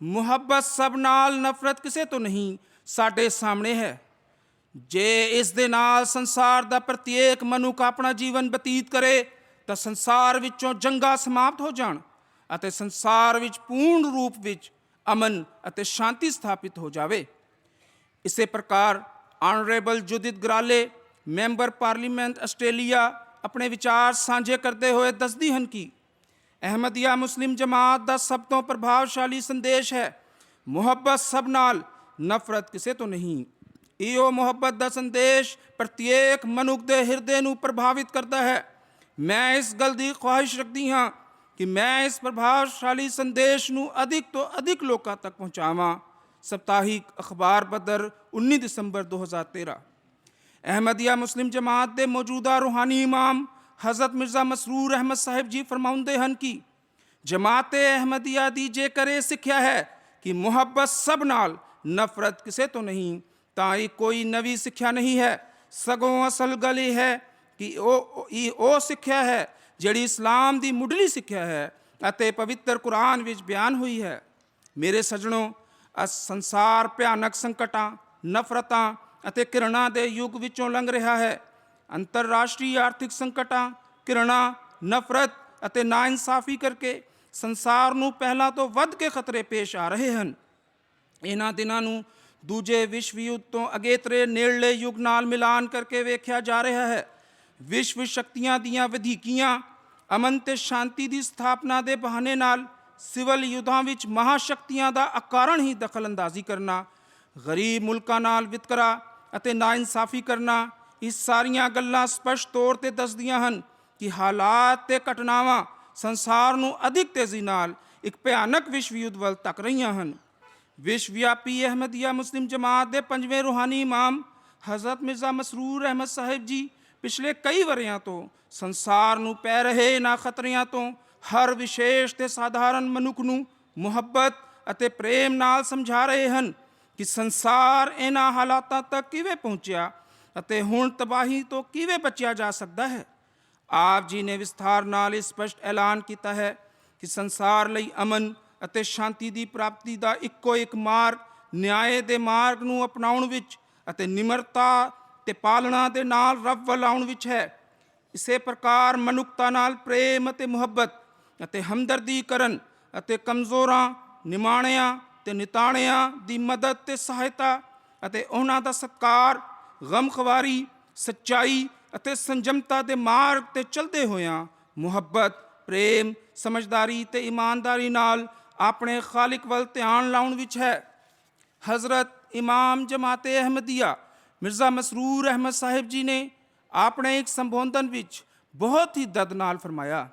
A: ਮੁਹੱਬਤ ਸਭ ਨਾਲ, ਨਫ਼ਰਤ ਕਿਸੇ ਤੋਂ ਨਹੀਂ ਸਾਡੇ ਸਾਹਮਣੇ ਹੈ। ਜੇ ਇਸ ਦੇ ਨਾਲ ਸੰਸਾਰ ਦਾ ਪ੍ਰਤੀਕ ਮਨੁੱਖ ਆਪਣਾ ਜੀਵਨ ਬਤੀਤ ਕਰੇ ਤਾਂ ਸੰਸਾਰ ਵਿੱਚੋਂ ਜੰਗਾਂ ਸਮਾਪਤ ਹੋ ਜਾਣ ਅਤੇ ਸੰਸਾਰ ਵਿੱਚ ਪੂਰਨ ਰੂਪ ਵਿੱਚ ਅਮਨ ਅਤੇ ਸ਼ਾਂਤੀ ਸਥਾਪਿਤ ਹੋ ਜਾਵੇ। ਇਸੇ ਪ੍ਰਕਾਰ ਆਨਰੇਬਲ ਜੁਦਿਤ ਗਰਾਲੇ ਮੈਂਬਰ ਪਾਰਲੀਮੈਂਟ ਆਸਟ੍ਰੇਲੀਆ ਆਪਣੇ ਵਿਚਾਰ ਸਾਂਝੇ ਕਰਦੇ ਹੋਏ ਦੱਸਦੀ ਹਨ ਕਿ ਅਹਿਮਦੀਆ ਮੁਸਲਿਮ ਜਮਾਤ ਦਾ ਸਭ ਤੋਂ ਪ੍ਰਭਾਵਸ਼ਾਲੀ ਸੰਦੇਸ਼ ਹੈ, ਮੁਹੱਬਤ ਸਭ ਨਾਲ, ਨਫ਼ਰਤ ਕਿਸੇ ਤੋਂ ਨਹੀਂ। ਇਹੋ ਮੁਹੱਬਤ ਦਾ ਸੰਦੇਸ਼ ਪ੍ਰਤੀਕ ਮਨੁੱਖ ਦੇ ਹਿਰਦੇ ਨੂੰ ਪ੍ਰਭਾਵਿਤ ਕਰਦਾ ਹੈ। ਮੈਂ ਇਸ ਗੱਲ ਦੀ ਖੁਆਇਸ਼ ਰੱਖਦੀ ਹਾਂ ਕਿ ਮੈਂ ਇਸ ਪ੍ਰਭਾਵਸ਼ਾਲੀ ਸੰਦੇਸ਼ ਨੂੰ ਅਧਿਕ ਤੋਂ ਅਧਿਕ ਲੋਕਾਂ ਤੱਕ ਪਹੁੰਚਾਵਾਂ। ਸਪਤਾਹਿਕ ਅਖਬਾਰ ਬਦਰ 19 ਦਸੰਬਰ 2013। ਅਹਿਮਦੀਆ ਮੁਸਲਿਮ ਜਮਾਤ ਦੇ ਮੌਜੂਦਾ ਰੂਹਾਨੀ ਇਮਾਮ ਹਜ਼ਰਤ ਮਿਰਜ਼ਾ ਮਸਰੂਰ ਅਹਿਮਦ ਸਾਹਿਬ ਜੀ ਫਰਮਾਉਂਦੇ ਹਨ ਕਿ ਜਮਾਤ-ਏ ਅਹਿਮਦੀਆ ਦੀ ਜੇਕਰ ਇਹ ਸਿੱਖਿਆ ਹੈ ਕਿ ਮੁਹੱਬਤ ਸਭ ਨਾਲ, ਨਫ਼ਰਤ ਕਿਸੇ ਤੋਂ ਨਹੀਂ, ਤਾਂ ਇਹ ਕੋਈ ਨਵੀਂ ਸਿੱਖਿਆ ਨਹੀਂ ਹੈ, ਸਗੋਂ ਅਸਲ ਗੱਲ ਇਹ ਹੈ ਕਿ ਉਹ ਸਿੱਖਿਆ ਹੈ ਜਿਹੜੀ ਇਸਲਾਮ ਦੀ ਮੁੱਢਲੀ ਸਿੱਖਿਆ ਹੈ ਅਤੇ ਪਵਿੱਤਰ ਕੁਰਾਨ ਵਿੱਚ ਬਿਆਨ ਹੋਈ ਹੈ। ਮੇਰੇ ਸੱਜਣੋ, ਸੰਸਾਰ ਭਿਆਨਕ ਸੰਕਟਾਂ, ਨਫ਼ਰਤਾਂ ਅਤੇ ਘਿਰਣਾ ਦੇ ਯੁੱਗ ਵਿੱਚੋਂ ਲੰਘ ਰਿਹਾ ਹੈ। ਅੰਤਰਰਾਸ਼ਟਰੀ ਆਰਥਿਕ ਸੰਕਟਾਂ, ਘਿਰਣਾ, ਨਫ਼ਰਤ ਅਤੇ ਨਾਇਨਸਾਫੀ ਕਰਕੇ ਸੰਸਾਰ ਨੂੰ ਪਹਿਲਾਂ ਤੋਂ ਵੱਧ ਕੇ ਖਤਰੇ ਪੇਸ਼ ਆ ਰਹੇ ਹਨ। ਇਹਨਾਂ ਦਿਨਾਂ ਨੂੰ ਦੂਜੇ ਵਿਸ਼ਵ ਯੁੱਧ ਤੋਂ ਅਗੇਤਰੇ ਨੇੜਲੇ ਯੁੱਗ ਨਾਲ ਮਿਲਾਨ ਕਰਕੇ ਵੇਖਿਆ ਜਾ ਰਿਹਾ ਹੈ। ਵਿਸ਼ਵ ਸ਼ਕਤੀਆਂ ਦੀਆਂ ਵਧੀਕੀਆਂ, ਅਮਨ ਤੇ ਸ਼ਾਂਤੀ ਦੀ ਸਥਾਪਨਾ ਦੇ ਬਹਾਨੇ ਨਾਲ ਸਿਵਲ ਯੁੱਧਾਂ ਵਿੱਚ ਮਹਾਸ਼ਕਤੀਆਂ ਦਾ ਅਕਾਰਨ ਹੀ ਦਖਲ ਅੰਦਾਜ਼ੀ ਕਰਨਾ, ਗਰੀਬ ਮੁਲਕਾਂ ਨਾਲ ਵਿਤਕਰਾ ਅਤੇ ਨਾਇਨਸਾਫੀ ਕਰਨਾ, ਇਹ ਸਾਰੀਆਂ ਗੱਲਾਂ ਸਪਸ਼ਟ ਤੌਰ 'ਤੇ ਦੱਸਦੀਆਂ ਹਨ ਕਿ ਹਾਲਾਤ ਤੇ ਘਟਨਾਵਾਂ ਸੰਸਾਰ ਨੂੰ ਅਧਿਕ ਤੇਜ਼ੀ ਨਾਲ ਇੱਕ ਭਿਆਨਕ ਵਿਸ਼ਵ ਯੁੱਧ ਵੱਲ ਧੱਕ ਰਹੀਆਂ ਹਨ। ਵਿਸ਼ਵ ਵਿਆਪੀ ਅਹਿਮਦੀਆ ਮੁਸਲਿਮ ਜਮਾਤ ਦੇ 5ਵੇਂ ਰੂਹਾਨੀ ਇਮਾਮ ਹਜ਼ਰਤ ਮਿਰਜ਼ਾ ਮਸਰੂਰ ਅਹਿਮਦ ਸਾਹਿਬ ਜੀ ਪਿਛਲੇ ਕਈ ਵਰ੍ਹਿਆਂ ਤੋਂ ਸੰਸਾਰ ਨੂੰ ਪੈ ਰਹੇ ਇਹਨਾਂ ਖਤਰਿਆਂ ਤੋਂ ਹਰ ਵਿਸ਼ੇਸ਼ ਤੇ ਸਾਧਾਰਨ ਮਨੁੱਖ ਨੂੰ ਮੁਹੱਬਤ ਅਤੇ ਪ੍ਰੇਮ ਨਾਲ ਸਮਝਾ ਰਹੇ ਹਨ ਕਿ ਸੰਸਾਰ ਇਹਨਾਂ ਹਾਲਾਤਾਂ ਤੱਕ ਕਿਵੇਂ ਪਹੁੰਚਿਆ ਅਤੇ ਹੁਣ ਤਬਾਹੀ ਤੋਂ ਕਿਵੇਂ ਬਚਿਆ ਜਾ ਸਕਦਾ ਹੈ। ਆਪ ਜੀ ਨੇ ਵਿਸਥਾਰ ਨਾਲ ਇਹ ਸਪਸ਼ਟ ਐਲਾਨ ਕੀਤਾ ਹੈ ਕਿ ਸੰਸਾਰ ਲਈ ਅਮਨ ਅਤੇ ਸ਼ਾਂਤੀ ਦੀ ਪ੍ਰਾਪਤੀ ਦਾ ਇੱਕੋ ਇੱਕ ਮਾਰਗ ਨਿਆਂ ਦੇ ਮਾਰਗ ਨੂੰ ਅਪਣਾਉਣ ਵਿੱਚ ਅਤੇ ਨਿਮਰਤਾ ਤੇ ਪਾਲਣਾ ਦੇ ਨਾਲ ਰੱਬ ਵੱਲ ਆਉਣ ਵਿੱਚ ਹੈ। ਇਸੇ ਪ੍ਰਕਾਰ ਮਨੁੱਖਤਾ ਨਾਲ ਪ੍ਰੇਮ ਅਤੇ ਮੁਹੱਬਤ ਅਤੇ ਹਮਦਰਦੀ ਕਰਨ ਅਤੇ ਕਮਜ਼ੋਰਾਂ, ਨਿਮਾਣਿਆਂ ਤੇ ਨਿਤਾਣਿਆਂ ਦੀ ਮਦਦ ਤੇ ਸਹਾਇਤਾ ਅਤੇ ਉਹਨਾਂ ਦਾ ਸਤਿਕਾਰ, ਗਮਖਵਾਰੀ, ਸੱਚਾਈ ਅਤੇ ਸੰਜਮਤਾ ਦੇ ਮਾਰਗ 'ਤੇ ਚੱਲਦੇ ਹੋਇਆਂ ਮੁਹੱਬਤ, ਪ੍ਰੇਮ, ਸਮਝਦਾਰੀ ਤੇ ਇਮਾਨਦਾਰੀ ਨਾਲ ਆਪਣੇ ਖਾਲਿਕ ਵੱਲ ਧਿਆਨ ਲਾਉਣ ਵਿੱਚ ਹੈ। ਹਜ਼ਰਤ ਇਮਾਮ ਜਮਾਤ-ਏ ਅਹਿਮਦੀਆ ਮਿਰਜ਼ਾ ਮਸਰੂਰ ਅਹਿਮਦ ਸਾਹਿਬ ਜੀ ਨੇ ਆਪਣੇ ਇੱਕ ਸੰਬੋਧਨ ਵਿੱਚ ਬਹੁਤ ਹੀ ਦਰਦ ਨਾਲ ਫਰਮਾਇਆ,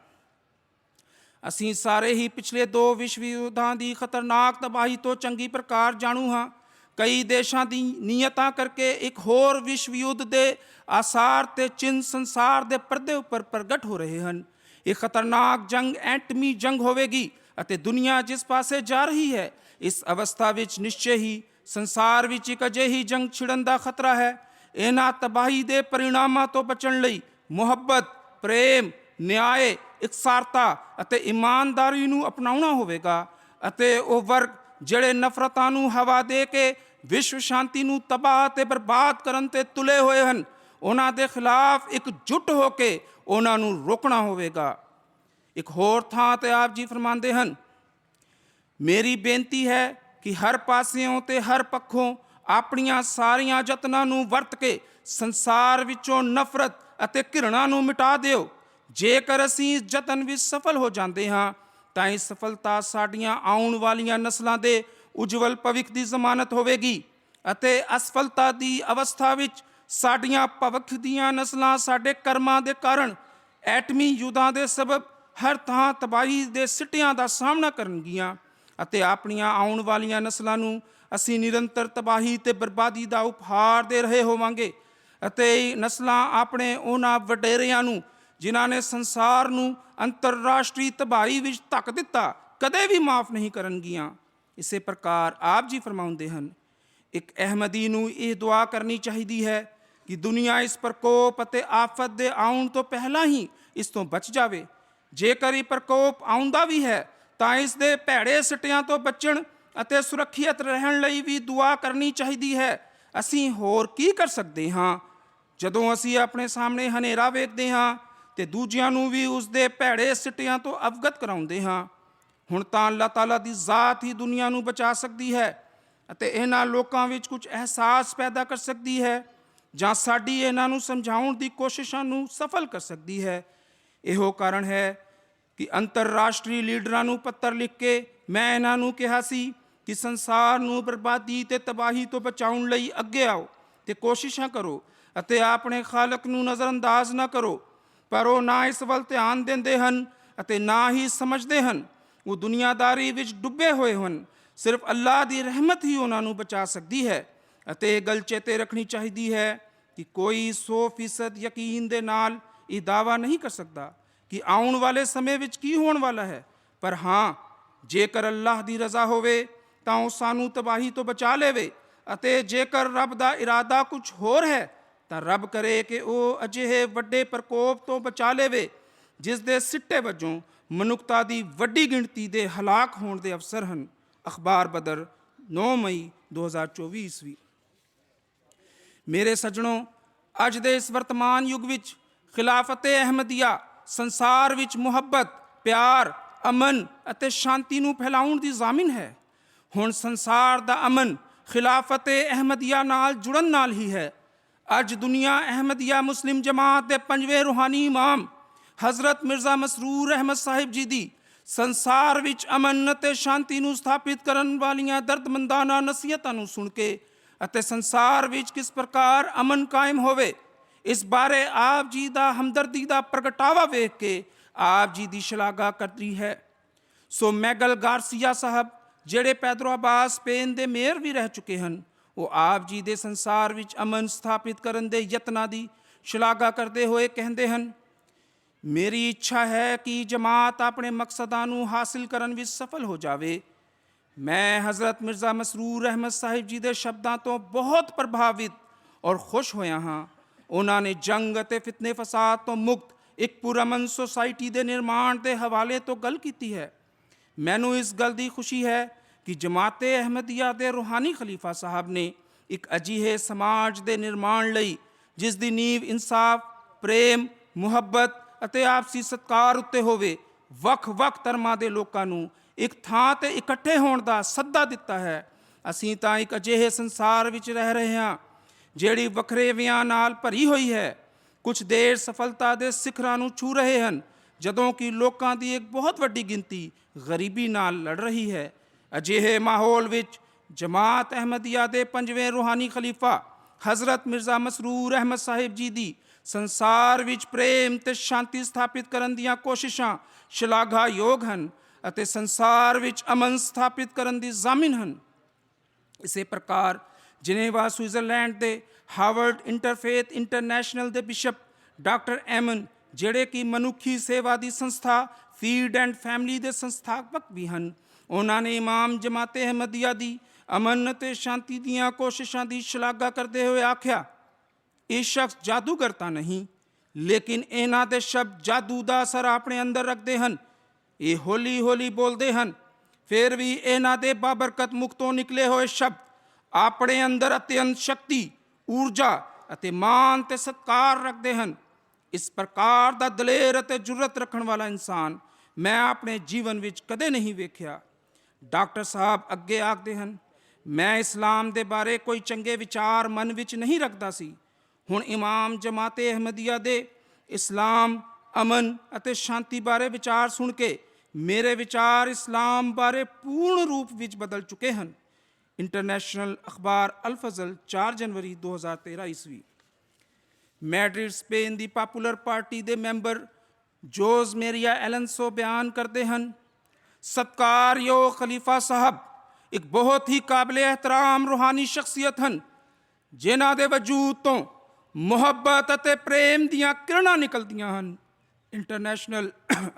A: ਅਸੀਂ ਸਾਰੇ ਹੀ ਪਿਛਲੇ 2 ਵਿਸ਼ਵ ਯੁੱਧਾਂ ਦੀ ਖਤਰਨਾਕ ਤਬਾਹੀ ਤੋਂ ਚੰਗੀ ਪ੍ਰਕਾਰ ਜਾਣੂ ਹਾਂ। ਕਈ ਦੇਸ਼ਾਂ ਦੀ ਨੀਅਤਾਂ ਕਰਕੇ ਇੱਕ ਹੋਰ ਵਿਸ਼ਵ ਯੁੱਧ ਦੇ ਆਸਾਰ ਤੇ ਚਿੰਨ੍ਹ ਸੰਸਾਰ ਦੇ ਪਰਦੇ ਉੱਪਰ ਪ੍ਰਗਟ ਹੋ ਰਹੇ ਹਨ। ਇਹ ਖਤਰਨਾਕ ਜੰਗ ਐਟਮੀ ਜੰਗ ਹੋਵੇਗੀ ਅਤੇ ਦੁਨੀਆ ਜਿਸ ਪਾਸੇ ਜਾ ਰਹੀ ਹੈ, ਇਸ ਅਵਸਥਾ ਵਿੱਚ ਨਿਸ਼ਚੇ ਹੀ ਸੰਸਾਰ ਵਿੱਚ ਇੱਕ ਅਜਿਹੀ ਜੰਗ ਛਿੜਨ ਦਾ ਖਤਰਾ ਹੈ। ਇਹਨਾਂ ਤਬਾਹੀ ਦੇ ਪਰਿਣਾਮਾਂ ਤੋਂ ਬਚਣ ਲਈ ਮੁਹੱਬਤ, ਪ੍ਰੇਮ, ਨਿਆਂ, ਇਕਸਾਰਤਾ ਅਤੇ ਇਮਾਨਦਾਰੀ ਨੂੰ ਅਪਣਾਉਣਾ ਹੋਵੇਗਾ ਅਤੇ ਉਹ ਵਰਗ ਜਿਹੜੇ ਨਫ਼ਰਤਾਂ ਨੂੰ ਹਵਾ ਦੇ ਕੇ ਵਿਸ਼ਵ ਸ਼ਾਂਤੀ ਨੂੰ ਤਬਾਹ ਤੇ ਬਰਬਾਦ ਕਰਨ ਤੇ ਤੁਲੇ ਹੋਏ ਹਨ, ਉਹਨਾਂ ਦੇ ਖਿਲਾਫ ਇਕਜੁੱਟ ਹੋ ਕੇ ਉਹਨਾਂ ਨੂੰ ਰੋਕਣਾ ਹੋਵੇਗਾ। ਇੱਕ ਹੋਰ ਥਾਂ 'ਤੇ ਆਪ ਜੀ ਫਰਮਾਉਂਦੇ ਹਨ, ਮੇਰੀ ਬੇਨਤੀ ਹੈ ਕਿ ਹਰ ਪਾਸਿਓਂ ਤੇ ਹਰ ਪੱਖੋਂ ਆਪਣੀਆਂ ਸਾਰੀਆਂ ਯਤਨਾਂ ਨੂੰ ਵਰਤ ਕੇ ਸੰਸਾਰ ਵਿੱਚੋਂ ਨਫ਼ਰਤ ਅਤੇ ਘਿਰਣਾ ਨੂੰ ਮਿਟਾ ਦਿਓ। ਜੇਕਰ ਅਸੀਂ ਇਸ ਯਤਨ ਵਿੱਚ ਸਫਲ ਹੋ ਜਾਂਦੇ ਹਾਂ ਤਾਂ ਇਹ ਸਫਲਤਾ ਸਾਡੀਆਂ ਆਉਣ ਵਾਲੀਆਂ ਨਸਲਾਂ ਦੇ ਉਜਵਲ ਭਵਿੱਖ ਦੀ ਜ਼ਮਾਨਤ ਹੋਵੇਗੀ ਅਤੇ ਅਸਫਲਤਾ ਦੀ ਅਵਸਥਾ ਵਿੱਚ ਸਾਡੀਆਂ ਭਵਿੱਖ ਦੀਆਂ ਨਸਲਾਂ ਸਾਡੇ ਕਰਮਾਂ ਦੇ ਕਾਰਨ ਐਟਮੀ ਯੁੱਧਾਂ ਦੇ ਸਬਬ ਹਰ ਥਾਂ ਤਬਾਹੀ ਦੇ ਸਿੱਟਿਆਂ ਦਾ ਸਾਹਮਣਾ ਕਰਨਗੀਆਂ ਅਤੇ ਆਪਣੀਆਂ ਆਉਣ ਵਾਲੀਆਂ ਨਸਲਾਂ ਨੂੰ ਅਸੀਂ ਨਿਰੰਤਰ ਤਬਾਹੀ ਤੇ ਬਰਬਾਦੀ ਦਾ ਉਪਹਾਰ ਦੇ ਰਹੇ ਹੋਵਾਂਗੇ ਅਤੇ ਇਹ ਨਸਲਾਂ ਆਪਣੇ ਉਹਨਾਂ ਵਡੇਰਿਆਂ ਨੂੰ ਜਿਨ੍ਹਾਂ ਨੇ ਸੰਸਾਰ ਨੂੰ ਅੰਤਰਰਾਸ਼ਟਰੀ ਤਬਾਹੀ ਵਿੱਚ ਧੱਕ ਦਿੱਤਾ ਕਦੇ ਵੀ ਮਾਫ ਨਹੀਂ ਕਰਨਗੀਆਂ। ਇਸੇ ਪ੍ਰਕਾਰ ਆਪ ਜੀ ਫਰਮਾਉਂਦੇ ਹਨ, ਇੱਕ ਅਹਿਮਦੀ ਨੂੰ ਇਹ ਦੁਆ ਕਰਨੀ ਚਾਹੀਦੀ ਹੈ ਕਿ ਦੁਨੀਆ ਇਸ ਪ੍ਰਕੋਪ ਅਤੇ ਆਫਤ ਦੇ ਆਉਣ ਤੋਂ ਪਹਿਲਾਂ ਹੀ ਇਸ ਤੋਂ ਬਚ ਜਾਵੇ। ਜੇਕਰ ਇਹ ਪ੍ਰਕੋਪ ਆਉਂਦਾ ਵੀ ਹੈ ਤਾਂ ਇਸ ਦੇ ਭੈੜੇ ਸਿੱਟਿਆਂ ਤੋਂ ਬਚਣ ਅਤੇ ਸੁਰੱਖਿਅਤ ਰਹਿਣ ਲਈ ਵੀ ਦੁਆ ਕਰਨੀ ਚਾਹੀਦੀ ਹੈ। ਅਸੀਂ ਹੋਰ ਕੀ ਕਰ ਸਕਦੇ ਹਾਂ? ਜਦੋਂ ਅਸੀਂ ਆਪਣੇ ਸਾਹਮਣੇ ਹਨੇਰਾ ਵੇਖਦੇ ਹਾਂ ਤੇ ਦੂਜਿਆਂ ਨੂੰ ਵੀ ਉਸ ਦੇ ਭੈੜੇ ਸਿੱਟਿਆਂ ਤੋਂ ਅਵਗਤ ਕਰਾਉਂਦੇ ਹਾਂ। ਹੁਣ ਤਾਂ ਅੱਲਾਹ ਤਾਲਾ ਦੀ ਜ਼ਾਤ ਹੀ ਦੁਨੀਆ ਨੂੰ ਬਚਾ ਸਕਦੀ ਹੈ ਅਤੇ ਇਹਨਾਂ ਲੋਕਾਂ ਵਿੱਚ ਕੁਝ ਅਹਿਸਾਸ ਪੈਦਾ ਕਰ ਸਕਦੀ ਹੈ ਜਾਂ ਸਾਡੀ ਇਹਨਾਂ ਨੂੰ ਸਮਝਾਉਣ ਦੀ ਕੋਸ਼ਿਸ਼ਾਂ ਨੂੰ ਸਫਲ ਕਰ ਸਕਦੀ ਹੈ। ਇਹੋ ਕਾਰਨ ਹੈ ਕਿ ਅੰਤਰਰਾਸ਼ਟਰੀ ਲੀਡਰਾਂ ਨੂੰ ਪੱਤਰ ਲਿਖ ਕੇ ਮੈਂ ਇਹਨਾਂ ਨੂੰ ਕਿਹਾ ਸੀ ਕਿ ਸੰਸਾਰ ਨੂੰ ਬਰਬਾਦੀ ਤੇ ਤਬਾਹੀ ਤੋਂ ਬਚਾਉਣ ਲਈ ਅੱਗੇ ਆਓ ਤੇ ਕੋਸ਼ਿਸ਼ਾਂ ਕਰੋ ਅਤੇ ਆਪਣੇ ਖਾਲਕ ਨੂੰ ਨਜ਼ਰਅੰਦਾਜ਼ ਨਾ ਕਰੋ। ਪਰ ਉਹ ਨਾ ਇਸ ਵੱਲ ਧਿਆਨ ਦਿੰਦੇ ਹਨ ਅਤੇ ਨਾ ਹੀ ਸਮਝਦੇ ਹਨ। ਉਹ ਦੁਨੀਆਦਾਰੀ ਵਿੱਚ ਡੁੱਬੇ ਹੋਏ ਹਨ। ਸਿਰਫ ਅੱਲਾਹ ਦੀ ਰਹਿਮਤ ਹੀ ਉਹਨਾਂ ਨੂੰ ਬਚਾ ਸਕਦੀ ਹੈ ਅਤੇ ਇਹ ਗੱਲ ਚੇਤੇ ਰੱਖਣੀ ਚਾਹੀਦੀ ਹੈ ਕਿ ਕੋਈ 100% ਯਕੀਨ ਦੇ ਨਾਲ ਇਹ ਦਾਅਵਾ ਨਹੀਂ ਕਰ ਸਕਦਾ ਕਿ ਆਉਣ ਵਾਲੇ ਸਮੇਂ ਵਿੱਚ ਕੀ ਹੋਣ ਵਾਲਾ ਹੈ। ਪਰ ਹਾਂ, ਜੇਕਰ ਅੱਲਾਹ ਦੀ ਰਜ਼ਾ ਹੋਵੇ ਤਾਂ ਉਹ ਸਾਨੂੰ ਤਬਾਹੀ ਤੋਂ ਬਚਾ ਲਵੇ ਅਤੇ ਜੇਕਰ ਰੱਬ ਦਾ ਇਰਾਦਾ ਕੁਝ ਹੋਰ ਹੈ ਤਾਂ ਰੱਬ ਕਰੇ ਕਿ ਉਹ ਅਜਿਹੇ ਵੱਡੇ ਪ੍ਰਕੋਪ ਤੋਂ ਬਚਾ ਲਵੇ ਜਿਸ ਦੇ ਸਿੱਟੇ ਵਜੋਂ ਮਨੁੱਖਤਾ ਦੀ ਵੱਡੀ ਗਿਣਤੀ ਦੇ ਹਲਾਕ ਹੋਣ ਦੇ ਅਵਸਰ ਹਨ। ਅਖਬਾਰ ਬਦਰ 9 ਮਈ 2024 ਈਸਵੀ। ਮੇਰੇ ਸੱਜਣੋ, ਅੱਜ ਦੇ ਇਸ ਵਰਤਮਾਨ ਯੁੱਗ ਵਿੱਚ ਖਿਲਾਫਤ-ਏ ਅਹਿਮਦੀਆ ਸੰਸਾਰ ਵਿੱਚ ਮੁਹੱਬਤ, ਪਿਆਰ, ਅਮਨ ਅਤੇ ਸ਼ਾਂਤੀ ਨੂੰ ਫੈਲਾਉਣ ਦੀ ਜ਼ਾਮਿਨ ਹੈ। ਹੁਣ ਸੰਸਾਰ ਦਾ ਅਮਨ ਖਿਲਾਫਤ-ਏ ਅਹਿਮਦੀਆ ਨਾਲ ਜੁੜਨ ਨਾਲ ਹੀ ਹੈ। ਅੱਜ ਦੁਨੀਆ ਅਹਿਮਦੀਆ ਮੁਸਲਿਮ ਜਮਾਤ ਦੇ 5ਵੇਂ ਰੂਹਾਨੀ ਇਮਾਮ ਹਜ਼ਰਤ ਮਿਰਜ਼ਾ ਮਸਰੂਰ ਅਹਿਮਦ ਸਾਹਿਬ ਜੀ ਦੀ ਸੰਸਾਰ ਵਿੱਚ ਅਮਨ ਅਤੇ ਸ਼ਾਂਤੀ ਨੂੰ ਸਥਾਪਿਤ ਕਰਨ ਵਾਲੀਆਂ ਦਰਦਮੰਦਾਨਾ ਨਸੀਹਤਾਂ ਨੂੰ ਸੁਣ ਕੇ ਅਤੇ ਸੰਸਾਰ ਵਿੱਚ ਕਿਸ ਪ੍ਰਕਾਰ ਅਮਨ ਕਾਇਮ ਹੋਵੇ, ਇਸ ਬਾਰੇ ਆਪ ਜੀ ਦਾ ਹਮਦਰਦੀ ਦਾ ਪ੍ਰਗਟਾਵਾ ਵੇਖ ਕੇ ਆਪ ਜੀ ਦੀ ਸ਼ਲਾਘਾ ਕਰਦੀ ਹੈ। ਸੋ ਮੈਗਲ ਗਾਰਸੀਆ ਸਾਹਿਬ, ਜਿਹੜੇ ਪੈਦਰੋ ਆਬਾਦ ਸਪੇਨ ਦੇ ਮੇਅਰ ਵੀ ਰਹਿ ਚੁੱਕੇ ਹਨ, ਉਹ ਆਪ ਜੀ ਦੇ ਸੰਸਾਰ ਵਿੱਚ ਅਮਨ ਸਥਾਪਿਤ ਕਰਨ ਦੇ ਯਤਨਾਂ ਦੀ ਸ਼ਲਾਘਾ ਕਰਦੇ ਹੋਏ ਕਹਿੰਦੇ ਹਨ, ਮੇਰੀ ਇੱਛਾ ਹੈ ਕਿ ਜਮਾਤ ਆਪਣੇ ਮਕਸਦਾਂ ਨੂੰ ਹਾਸਿਲ ਕਰਨ ਵਿੱਚ ਸਫਲ ਹੋ ਜਾਵੇ। ਮੈਂ ਹਜ਼ਰਤ ਮਿਰਜ਼ਾ ਮਸਰੂਰ ਅਹਿਮਦ ਸਾਹਿਬ ਜੀ ਦੇ ਸ਼ਬਦਾਂ ਤੋਂ ਬਹੁਤ ਪ੍ਰਭਾਵਿਤ ਔਰ ਖੁਸ਼ ਹੋਇਆ ਹਾਂ। ਉਹਨਾਂ ਨੇ ਜੰਗ ਅਤੇ ਫਿਤਨੇ ਫਸਾਦ ਤੋਂ ਮੁਕਤ ਇੱਕ ਪੁਰਅਮਨ ਸੋਸਾਇਟੀ ਦੇ ਨਿਰਮਾਣ ਦੇ ਹਵਾਲੇ ਤੋਂ ਗੱਲ ਕੀਤੀ ਹੈ। ਮੈਨੂੰ ਇਸ ਗੱਲ ਦੀ ਖੁਸ਼ੀ ਹੈ ਕਿ ਜਮਾਤ-ਏ ਅਹਿਮਦੀਆ ਦੇ ਰੂਹਾਨੀ ਖਲੀਫਾ ਸਾਹਿਬ ਨੇ ਇੱਕ ਅਜਿਹੇ ਸਮਾਜ ਦੇ ਨਿਰਮਾਣ ਲਈ ਜਿਸ ਦੀ ਨੀਂਹ ਇਨਸਾਫ, ਪ੍ਰੇਮ, ਮੁਹੱਬਤ ਅਤੇ ਆਪਸੀ ਸਤਿਕਾਰ ਉੱਤੇ ਹੋਵੇ, ਵੱਖ-ਵੱਖ ਧਰਮਾਂ ਦੇ ਲੋਕਾਂ ਨੂੰ ਇੱਕ ਥਾਂ 'ਤੇ ਇਕੱਠੇ ਹੋਣ ਦਾ ਸੱਦਾ ਦਿੱਤਾ ਹੈ। ਅਸੀਂ ਤਾਂ ਇੱਕ ਅਜਿਹੇ ਸੰਸਾਰ ਵਿੱਚ ਰਹਿ ਰਹੇ ਹਾਂ ਜਿਹੜੀ ਵਖਰੇਵਿਆਂ ਨਾਲ ਭਰੀ ਹੋਈ ਹੈ। ਕੁਝ ਦੇਸ਼ ਸਫਲਤਾ ਦੇ ਸਿਖਰਾਂ ਨੂੰ ਛੂ ਰਹੇ ਹਨ, ਜਦੋਂ ਕਿ ਲੋਕਾਂ ਦੀ ਇੱਕ ਬਹੁਤ ਵੱਡੀ ਗਿਣਤੀ ਗਰੀਬੀ ਨਾਲ ਲੜ ਰਹੀ ਹੈ। ਅਜਿਹੇ ਮਾਹੌਲ ਵਿੱਚ ਜਮਾਤ ਅਹਿਮਦੀਆ ਦੇ 5ਵੇਂ ਰੂਹਾਨੀ ਖਲੀਫਾ ਹਜ਼ਰਤ ਮਿਰਜ਼ਾ ਮਸਰੂਰ ਅਹਿਮਦ ਸਾਹਿਬ ਜੀ ਦੀ ਸੰਸਾਰ ਵਿੱਚ ਪ੍ਰੇਮ ਤੇ ਸ਼ਾਂਤੀ ਸਥਾਪਿਤ ਕਰਨ ਦੀਆਂ ਕੋਸ਼ਿਸ਼ਾਂ ਸ਼ਲਾਘਾਯੋਗ ਹਨ ਅਤੇ ਸੰਸਾਰ ਵਿੱਚ ਅਮਨ ਸਥਾਪਿਤ ਕਰਨ ਦੀ ਜ਼ਾਮਿਨ ਹਨ। ਇਸੇ ਪ੍ਰਕਾਰ ਜਨੇਵਾ, ਸਵਿਟਜ਼ਰਲੈਂਡ ਦੇ ਹਾਰਵਰਡ ਇੰਟਰਫੇਥ ਇੰਟਰਨੈਸ਼ਨਲ ਦੇ ਬਿਸ਼ਪ ਡਾਕਟਰ ਐਮਨ, ਜਿਹੜੇ ਕਿ ਮਨੁੱਖੀ ਸੇਵਾ ਦੀ ਸੰਸਥਾ ਫੀਡ ਐਂਡ ਫੈਮਿਲੀ ਦੇ ਸੰਸਥਾਪਕ ਵੀ ਹਨ, ਉਹਨਾਂ ਨੇ ਇਮਾਮ ਜਮਾਤ-ਏ ਅਹਿਮਦੀਆ ਦੀ ਅਮਨ ਅਤੇ ਸ਼ਾਂਤੀ ਦੀਆਂ ਕੋਸ਼ਿਸ਼ਾਂ ਦੀ ਸ਼ਲਾਘਾ ਕਰਦੇ ਹੋਏ ਆਖਿਆ, ਇਹ ਸ਼ਖਸ ਜਾਦੂਗਰ ਤਾਂ ਨਹੀਂ, ਲੇਕਿਨ ਇਹਨਾਂ ਦੇ ਸ਼ਬਦ ਜਾਦੂ ਦਾ ਅਸਰ ਆਪਣੇ ਅੰਦਰ ਰੱਖਦੇ ਹਨ। ਇਹ ਹੌਲੀ ਹੌਲੀ ਬੋਲਦੇ ਹਨ, ਫਿਰ ਵੀ ਇਹਨਾਂ ਦੇ ਬਾਬਰਕਤ ਮੁਖ ਤੋਂ ਨਿਕਲੇ ਹੋਏ ਸ਼ਬਦ ਆਪਣੇ ਅੰਦਰ ਅਤਿਅੰਤ ਸ਼ਕਤੀ, ਊਰਜਾ ਅਤੇ ਮਾਣ ਤੇ ਸਤਿਕਾਰ ਰੱਖਦੇ ਹਨ। ਇਸ ਪ੍ਰਕਾਰ ਦਾ ਦਲੇਰ ਅਤੇ ਜੁਰਤ ਰੱਖਣ ਵਾਲਾ ਇਨਸਾਨ ਮੈਂ ਆਪਣੇ ਜੀਵਨ ਵਿੱਚ ਕਦੇ ਨਹੀਂ ਵੇਖਿਆ। ਡਾਕਟਰ ਸਾਹਿਬ ਅੱਗੇ ਆਖਦੇ ਹਨ, ਮੈਂ ਇਸਲਾਮ ਦੇ ਬਾਰੇ ਕੋਈ ਚੰਗੇ ਵਿਚਾਰ ਮਨ ਵਿੱਚ ਨਹੀਂ ਰੱਖਦਾ ਸੀ। ਹੁਣ ਇਮਾਮ ਜਮਾਤ-ਏ ਅਹਿਮਦੀਆ ਦੇ ਇਸਲਾਮ, ਅਮਨ ਅਤੇ ਸ਼ਾਂਤੀ ਬਾਰੇ ਵਿਚਾਰ ਸੁਣ ਕੇ ਮੇਰੇ ਵਿਚਾਰ ਇਸਲਾਮ ਬਾਰੇ ਪੂਰਨ ਰੂਪ ਵਿੱਚ ਬਦਲ ਚੁੱਕੇ ਹਨ। ਇੰਟਰਨੈਸ਼ਨਲ ਅਖਬਾਰ ਅਲ-ਫਜ਼ਲ 4 ਜਨਵਰੀ 2013 ਈਸਵੀ। ਮੈਡਰਿਡ, ਸਪੇਨ ਦੀ ਪਾਪੂਲਰ ਪਾਰਟੀ ਦੇ ਮੈਂਬਰ ਜੋਜ਼ ਮੇਰੀਆ ਐਲਨਸੋ ਬਿਆਨ ਕਰਦੇ ਹਨ, ਸਤਿਕਾਰਯੋਗ ਖਲੀਫਾ ਸਾਹਿਬ ਇੱਕ ਬਹੁਤ ਹੀ ਕਾਬਿਲ ਇਹਤਰਾਮ ਰੂਹਾਨੀ ਸ਼ਖਸੀਅਤ ਹਨ, ਜਿਨ੍ਹਾਂ ਦੇ ਵਜੂਦ ਤੋਂ ਮੁਹੱਬਤ ਅਤੇ ਪ੍ਰੇਮ ਦੀਆਂ ਕਿਰਨਾਂ ਨਿਕਲਦੀਆਂ ਹਨ। ਇੰਟਰਨੈਸ਼ਨਲ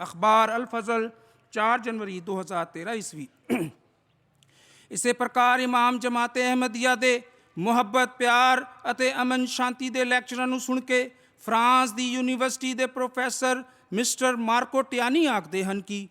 A: ਅਖਬਾਰ ਅਲ-ਫਜ਼ਲ 4 ਜਨਵਰੀ 2013 ਈਸਵੀ। ਇਸੇ ਪ੍ਰਕਾਰ ਇਮਾਮ ਜਮਾਤ-ਏ ਅਹਿਮਦੀਆ ਦੇ ਮੁਹੱਬਤ, ਪਿਆਰ ਅਤੇ ਅਮਨ ਸ਼ਾਂਤੀ ਦੇ ਲੈਕਚਰਾਂ ਨੂੰ ਸੁਣ ਕੇ ਫਰਾਂਸ ਦੀ ਯੂਨੀਵਰਸਿਟੀ ਦੇ ਪ੍ਰੋਫੈਸਰ ਮਿਸਟਰ ਮਾਰਕੋ ਟਿਆਨੀ ਆਖਦੇ ਹਨ ਕਿ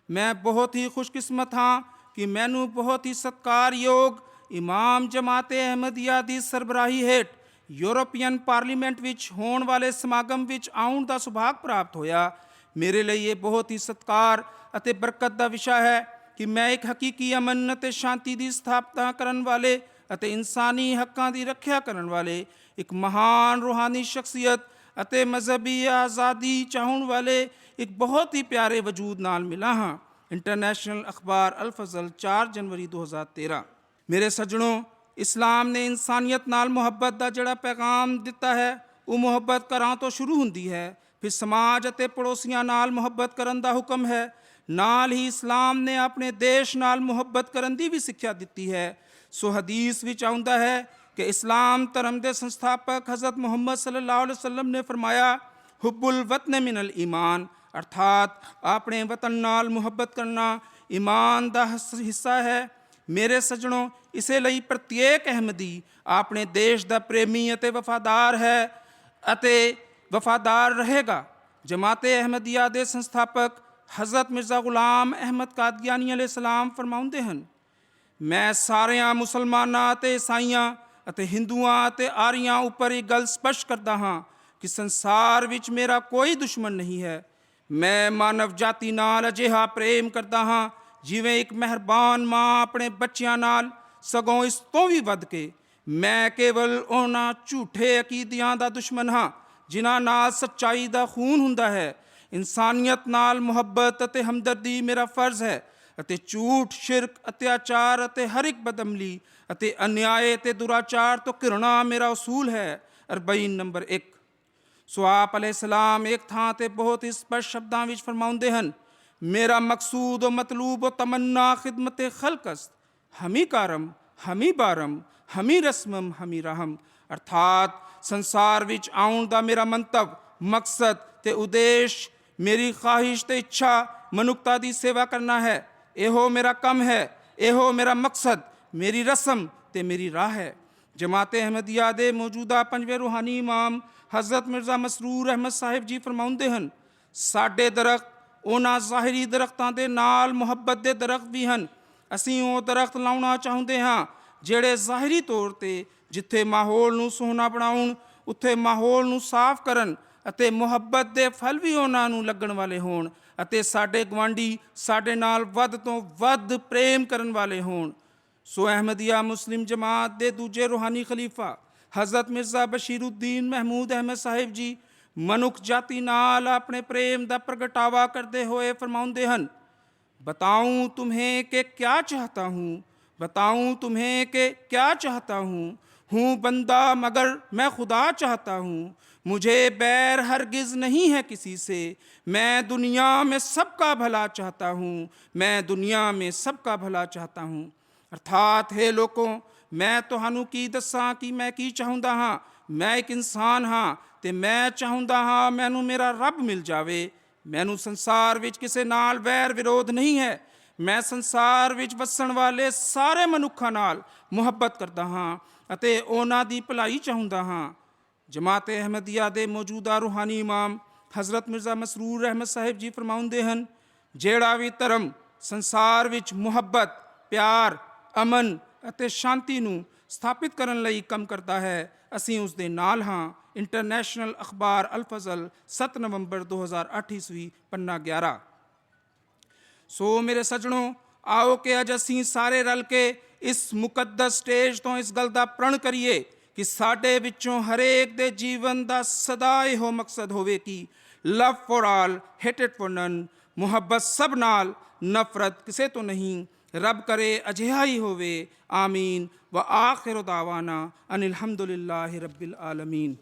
A: ਮੈਂ ਬਹੁਤ ਹੀ ਖੁਸ਼ਕਿਸਮਤ ਹਾਂ ਕਿ ਮੈਨੂੰ ਬਹੁਤ ਹੀ ਸਤਿਕਾਰਯੋਗ ਇਮਾਮ ਜਮਾਤ-ਏ ਅਹਿਮਦੀਆ ਦੀ ਸਰਬਰਾਹੀ ਹੇਠ ਯੂਰਪੀਅਨ ਪਾਰਲੀਮੈਂਟ ਵਿੱਚ ਹੋਣ ਵਾਲੇ ਸਮਾਗਮ ਵਿੱਚ ਆਉਣ ਦਾ ਸੁਭਾਗ ਪ੍ਰਾਪਤ ਹੋਇਆ। ਮੇਰੇ ਲਈ ਇਹ ਬਹੁਤ ਹੀ ਸਤਿਕਾਰ ਅਤੇ ਬਰਕਤ ਦਾ ਵਿਸ਼ਾ ਹੈ ਕਿ ਮੈਂ ਇੱਕ ਹਕੀਕੀ ਅਮਨ ਅਤੇ ਸ਼ਾਂਤੀ ਦੀ ਸਥਾਪਨਾ ਕਰਨ ਵਾਲੇ ਅਤੇ ਇਨਸਾਨੀ ਹੱਕਾਂ ਦੀ ਰੱਖਿਆ ਕਰਨ ਵਾਲੇ ਇੱਕ ਮਹਾਨ ਰੂਹਾਨੀ ਸ਼ਖਸੀਅਤ ਅਤੇ ਮਜ਼ਹਬੀ ਆਜ਼ਾਦੀ ਚਾਹੁਣ ਵਾਲੇ ਇੱਕ ਬਹੁਤ ਹੀ ਪਿਆਰੇ ਵਜੂਦ ਨਾਲ ਮਿਲਾ ਹਾਂ। ਇੰਟਰਨੈਸ਼ਨਲ ਅਖਬਾਰ ਅਲ ਫਜ਼ਲ 4 ਜਨਵਰੀ 2013। ਮੇਰੇ ਸੱਜਣੋ, ਇਸਲਾਮ ਨੇ ਇਨਸਾਨੀਅਤ ਨਾਲ ਮੁਹੱਬਤ ਦਾ ਜਿਹੜਾ ਪੈਗਾਮ ਦਿੱਤਾ ਹੈ ਉਹ ਮੁਹੱਬਤ ਘਰਾਂ ਤੋਂ ਸ਼ੁਰੂ ਹੁੰਦੀ ਹੈ, ਫਿਰ ਸਮਾਜ ਅਤੇ ਪੜੋਸੀਆਂ ਨਾਲ ਮੁਹੱਬਤ ਕਰਨ ਦਾ ਹੁਕਮ ਹੈ। ਨਾਲ ਹੀ ਇਸਲਾਮ ਨੇ ਆਪਣੇ ਦੇਸ਼ ਨਾਲ ਮੁਹੱਬਤ ਕਰਨ ਦੀ ਵੀ ਸਿੱਖਿਆ ਦਿੱਤੀ ਹੈ। ਸੋ ਹਦੀਸ ਵਿੱਚ ਆਉਂਦਾ ਹੈ ਕਿ ਇਸਲਾਮ ਧਰਮ ਦੇ ਸੰਸਥਾਪਕ ਹਜ਼ਰਤ ਮੁਹੰਮਦ ਸੱਲੱਲਾਹੁ ਅਲੈहि ਵਸੱਲਮ ਨੇ ਫਰਮਾਇਆ, ਹੁੱਬੁਲ ਵਤਨ ਮਿਨਲ ਈਮਾਨ, ਅਰਥਾਤ ਆਪਣੇ ਵਤਨ ਨਾਲ ਮੁਹੱਬਤ ਕਰਨਾ ਈਮਾਨ ਦਾ ਹਿੱਸਾ ਹੈ। ਮੇਰੇ ਸੱਜਣੋ, ਇਸੇ ਲਈ ਪ੍ਰਤੀਕ ਅਹਿਮਦੀ ਆਪਣੇ ਦੇਸ਼ ਦਾ ਪ੍ਰੇਮੀ ਅਤੇ ਵਫਾਦਾਰ ਹੈ ਅਤੇ ਵਫਾਦਾਰ ਰਹੇਗਾ। ਜਮਾਤ-ਏ ਅਹਿਮਦੀਆ ਦੇ ਸੰਸਥਾਪਕ ਹਜ਼ਰਤ ਮਿਰਜ਼ਾ ਗੁਲਾਮ ਅਹਿਮਦ ਕਾਦੀਆਨੀ ਅਲੈਹਿਸਲਾਮ ਫਰਮਾਉਂਦੇ ਹਨ, ਮੈਂ ਸਾਰਿਆਂ ਮੁਸਲਮਾਨਾਂ ਅਤੇ ਈਸਾਈਆਂ ਅਤੇ ਹਿੰਦੂਆਂ ਅਤੇ ਆਰੀਆਂ ਉੱਪਰ ਇਹ ਗੱਲ ਸਪਸ਼ਟ ਕਰਦਾ ਹਾਂ ਕਿ ਸੰਸਾਰ ਵਿੱਚ ਮੇਰਾ ਕੋਈ ਦੁਸ਼ਮਣ ਨਹੀਂ ਹੈ। ਮੈਂ ਮਾਨਵ ਜਾਤੀ ਨਾਲ ਅਜਿਹਾ ਪ੍ਰੇਮ ਕਰਦਾ ਹਾਂ ਜਿਵੇਂ ਇੱਕ ਮਿਹਰਬਾਨ ਮਾਂ ਆਪਣੇ ਬੱਚਿਆਂ ਨਾਲ, ਸਗੋਂ ਇਸ ਤੋਂ ਵੀ ਵੱਧ ਕੇ ਮੈਂ ਕੇਵਲ ਉਹਨਾਂ ਝੂਠੇ ਅਕੀਦਿਆਂ ਦਾ ਦੁਸ਼ਮਣ ਹਾਂ ਜਿਨ੍ਹਾਂ ਨਾਲ ਸੱਚਾਈ ਦਾ ਖੂਨ ਹੁੰਦਾ ਹੈ। ਇਨਸਾਨੀਅਤ ਨਾਲ ਮੁਹੱਬਤ ਅਤੇ ਹਮਦਰਦੀ ਮੇਰਾ ਫਰਜ਼ ਹੈ ਅਤੇ ਝੂਠ, ਸ਼ਿਰਕ, ਅਤਿਆਚਾਰ ਅਤੇ ਹਰ ਇੱਕ ਬਦਅਮਲੀ ਅਤੇ ਅਨਿਆਏ ਅਤੇ ਦੁਰਾਚਾਰ ਤੋਂ ਘਿਰਣਾ ਮੇਰਾ ਉਸੂਲ ਹੈ। 40 ਨੰਬਰ 1। ਸੋ ਆਪ ਅਲੈਹਿਸਲਾਮ ਇੱਕ ਥਾਂ 'ਤੇ ਬਹੁਤ ਹੀ ਸਪਸ਼ਟ ਸ਼ਬਦਾਂ ਵਿੱਚ ਫਰਮਾਉਂਦੇ ਹਨ, ਮੇਰਾ ਮਕਸੂਦ व मतलूब व तमन्ना खिदमत खल्क است, हमी कारम, हमी बारम, हमी रस्मम, हमी रहम। ਅਰਥਾਤ ਸੰਸਾਰ ਵਿੱਚ ਆਉਣ ਦਾ ਮੇਰਾ ਮੰਤਵ, ਮਕਸਦ ਅਤੇ ਉਦੇਸ਼, ਮੇਰੀ ਖਾਹਿਸ਼ ਅਤੇ ਇੱਛਾ ਮਨੁੱਖਤਾ ਦੀ ਸੇਵਾ ਕਰਨਾ ਹੈ। ਇਹੋ ਮੇਰਾ ਕੰਮ ਹੈ, ਇਹੋ ਮੇਰਾ ਮਕਸਦ, ਮੇਰੀ ਰਸਮ ਅਤੇ ਮੇਰੀ ਰਾਹ ਹੈ। ਜਮਾਤ-ਏ ਅਹਿਮਦੀਆ ਦੇ ਮੌਜੂਦਾ 5ਵੇਂ ਰੂਹਾਨੀ ਇਮਾਮ ਹਜ਼ਰਤ ਮਿਰਜ਼ਾ ਮਸਰੂਰ ਅਹਿਮਦ ਸਾਹਿਬ ਜੀ ਫਰਮਾਉਂਦੇ ਹਨ, ਸਾਡੇ ਦਰਖਤ ਉਹਨਾਂ ਜ਼ਾਹਿਰੀ ਦਰਖਤਾਂ ਦੇ ਨਾਲ ਮੁਹੱਬਤ ਦੇ ਦਰਖਤ ਵੀ ਹਨ। ਅਸੀਂ ਉਹ ਦਰਖਤ ਲਾਉਣਾ ਚਾਹੁੰਦੇ ਹਾਂ ਜਿਹੜੇ ਜ਼ਾਹਿਰੀ ਤੌਰ 'ਤੇ ਜਿੱਥੇ ਮਾਹੌਲ ਨੂੰ ਸੋਹਣਾ ਬਣਾਉਣ, ਉੱਥੇ ਮਾਹੌਲ ਨੂੰ ਸਾਫ਼ ਕਰਨ ਅਤੇ ਮੁਹੱਬਤ ਦੇ ਫਲ ਵੀ ਉਹਨਾਂ ਨੂੰ ਲੱਗਣ ਵਾਲੇ ਹੋਣ ਅਤੇ ਸਾਡੇ ਗੁਆਂਢੀ ਸਾਡੇ ਨਾਲ ਵੱਧ ਤੋਂ ਵੱਧ ਪ੍ਰੇਮ ਕਰਨ ਵਾਲੇ ਹੋਣ। ਸੋ ਅਹਿਮਦੀਆ ਮੁਸਲਿਮ ਜਮਾਤ ਦੇ ਦੂਜੇ ਰੂਹਾਨੀ ਖਲੀਫਾ ਹਜ਼ਰਤ ਮਿਰਜ਼ਾ ਬਸ਼ੀਰੁੱਦੀਨ ਮਹਿਮੂਦ ਅਹਿਮਦ ਸਾਹਿਬ ਜੀ ਮਨੁੱਖ ਜਾਤੀ ਨਾਲ ਆਪਣੇ ਪ੍ਰੇਮ ਦਾ ਪ੍ਰਗਟਾਵਾ ਕਰਦੇ ਹੋਏ ਫਰਮਾਉਂਦੇ ਹਨ, ਬਤਾऊं तुम्हें कि क्या चाहता हूँ, बताऊं तुम्हें कि क्या चाहता हूँ बंदा मगर मैं खुदा चाहता हूँ, मुझे बैर हरगिज़ नहीं है किसी से, मैं दुनिया में सबका भला चाहता हूँ, मैं दुनिया में सबका भला चाहता हूँ। अर्थात हे लोगों, मैं ਤੁਹਾਨੂੰ ਕੀ ਦੱਸਾਂ ਕਿ ਮੈਂ ਕੀ ਚਾਹੁੰਦਾ ਹਾਂ। ਮੈਂ ਇੱਕ ਇਨਸਾਨ ਹਾਂ ਅਤੇ ਮੈਂ ਚਾਹੁੰਦਾ ਹਾਂ ਮੈਨੂੰ ਮੇਰਾ ਰੱਬ ਮਿਲ ਜਾਵੇ। ਮੈਨੂੰ ਸੰਸਾਰ ਵਿੱਚ ਕਿਸੇ ਨਾਲ ਵੈਰ ਵਿਰੋਧ ਨਹੀਂ ਹੈ। ਮੈਂ ਸੰਸਾਰ ਵਿੱਚ ਵਸਣ ਵਾਲੇ ਸਾਰੇ ਮਨੁੱਖਾਂ ਨਾਲ ਮੁਹੱਬਤ ਕਰਦਾ ਹਾਂ ਅਤੇ ਉਹਨਾਂ ਦੀ ਭਲਾਈ ਚਾਹੁੰਦਾ ਹਾਂ। ਜਮਾਤ-ਏ ਅਹਿਮਦੀਆ ਦੇ ਮੌਜੂਦਾ ਰੂਹਾਨੀ ਇਮਾਮ ਹਜ਼ਰਤ ਮਿਰਜ਼ਾ ਮਸਰੂਰ ਅਹਿਮਦ ਸਾਹਿਬ ਜੀ ਫਰਮਾਉਂਦੇ ਹਨ, ਜਿਹੜਾ ਵੀ ਧਰਮ ਸੰਸਾਰ ਵਿੱਚ ਮੁਹੱਬਤ, ਪਿਆਰ, ਅਮਨ ਅਤੇ ਸ਼ਾਂਤੀ ਨੂੰ ਸਥਾਪਿਤ ਕਰਨ ਲਈ ਕੰਮ ਕਰਦਾ ਹੈ, ਅਸੀਂ ਉਸ ਦੇ ਨਾਲ ਹਾਂ। ਇੰਟਰਨੈਸ਼ਨਲ ਅਖਬਾਰ ਅਲ ਫਜ਼ਲ 7 ਨਵੰਬਰ 2008 ਈਸਵੀ, ਪੰਨਾ 11। ਸੋ ਮੇਰੇ ਸੱਜਣੋ, ਆਓ ਕਿ ਅੱਜ ਅਸੀਂ ਸਾਰੇ ਰਲ ਕੇ ਇਸ ਮੁਕੱਦਸ ਸਟੇਜ ਤੋਂ ਇਸ ਗੱਲ ਦਾ ਪ੍ਰਣ ਕਰੀਏ ਕਿ ਸਾਡੇ ਵਿੱਚੋਂ ਹਰੇਕ ਦੇ ਜੀਵਨ ਦਾ ਸਦਾ ਇਹੋ ਮਕਸਦ ਹੋਵੇ ਕਿ love for all, hated for none, ਮੁਹੱਬਤ ਸਭ ਨਾਲ, ਨਫ਼ਰਤ ਕਿਸੇ ਤੋਂ ਨਹੀਂ। ਰੱਬ ਕਰੇ ਅਜਿਹਾ ਹੀ ਹੋਵੇ। ਆਮੀਨ। व आखिर दावाना अनिल हम्दुलिल्लाहि रब्बिल आलमीन।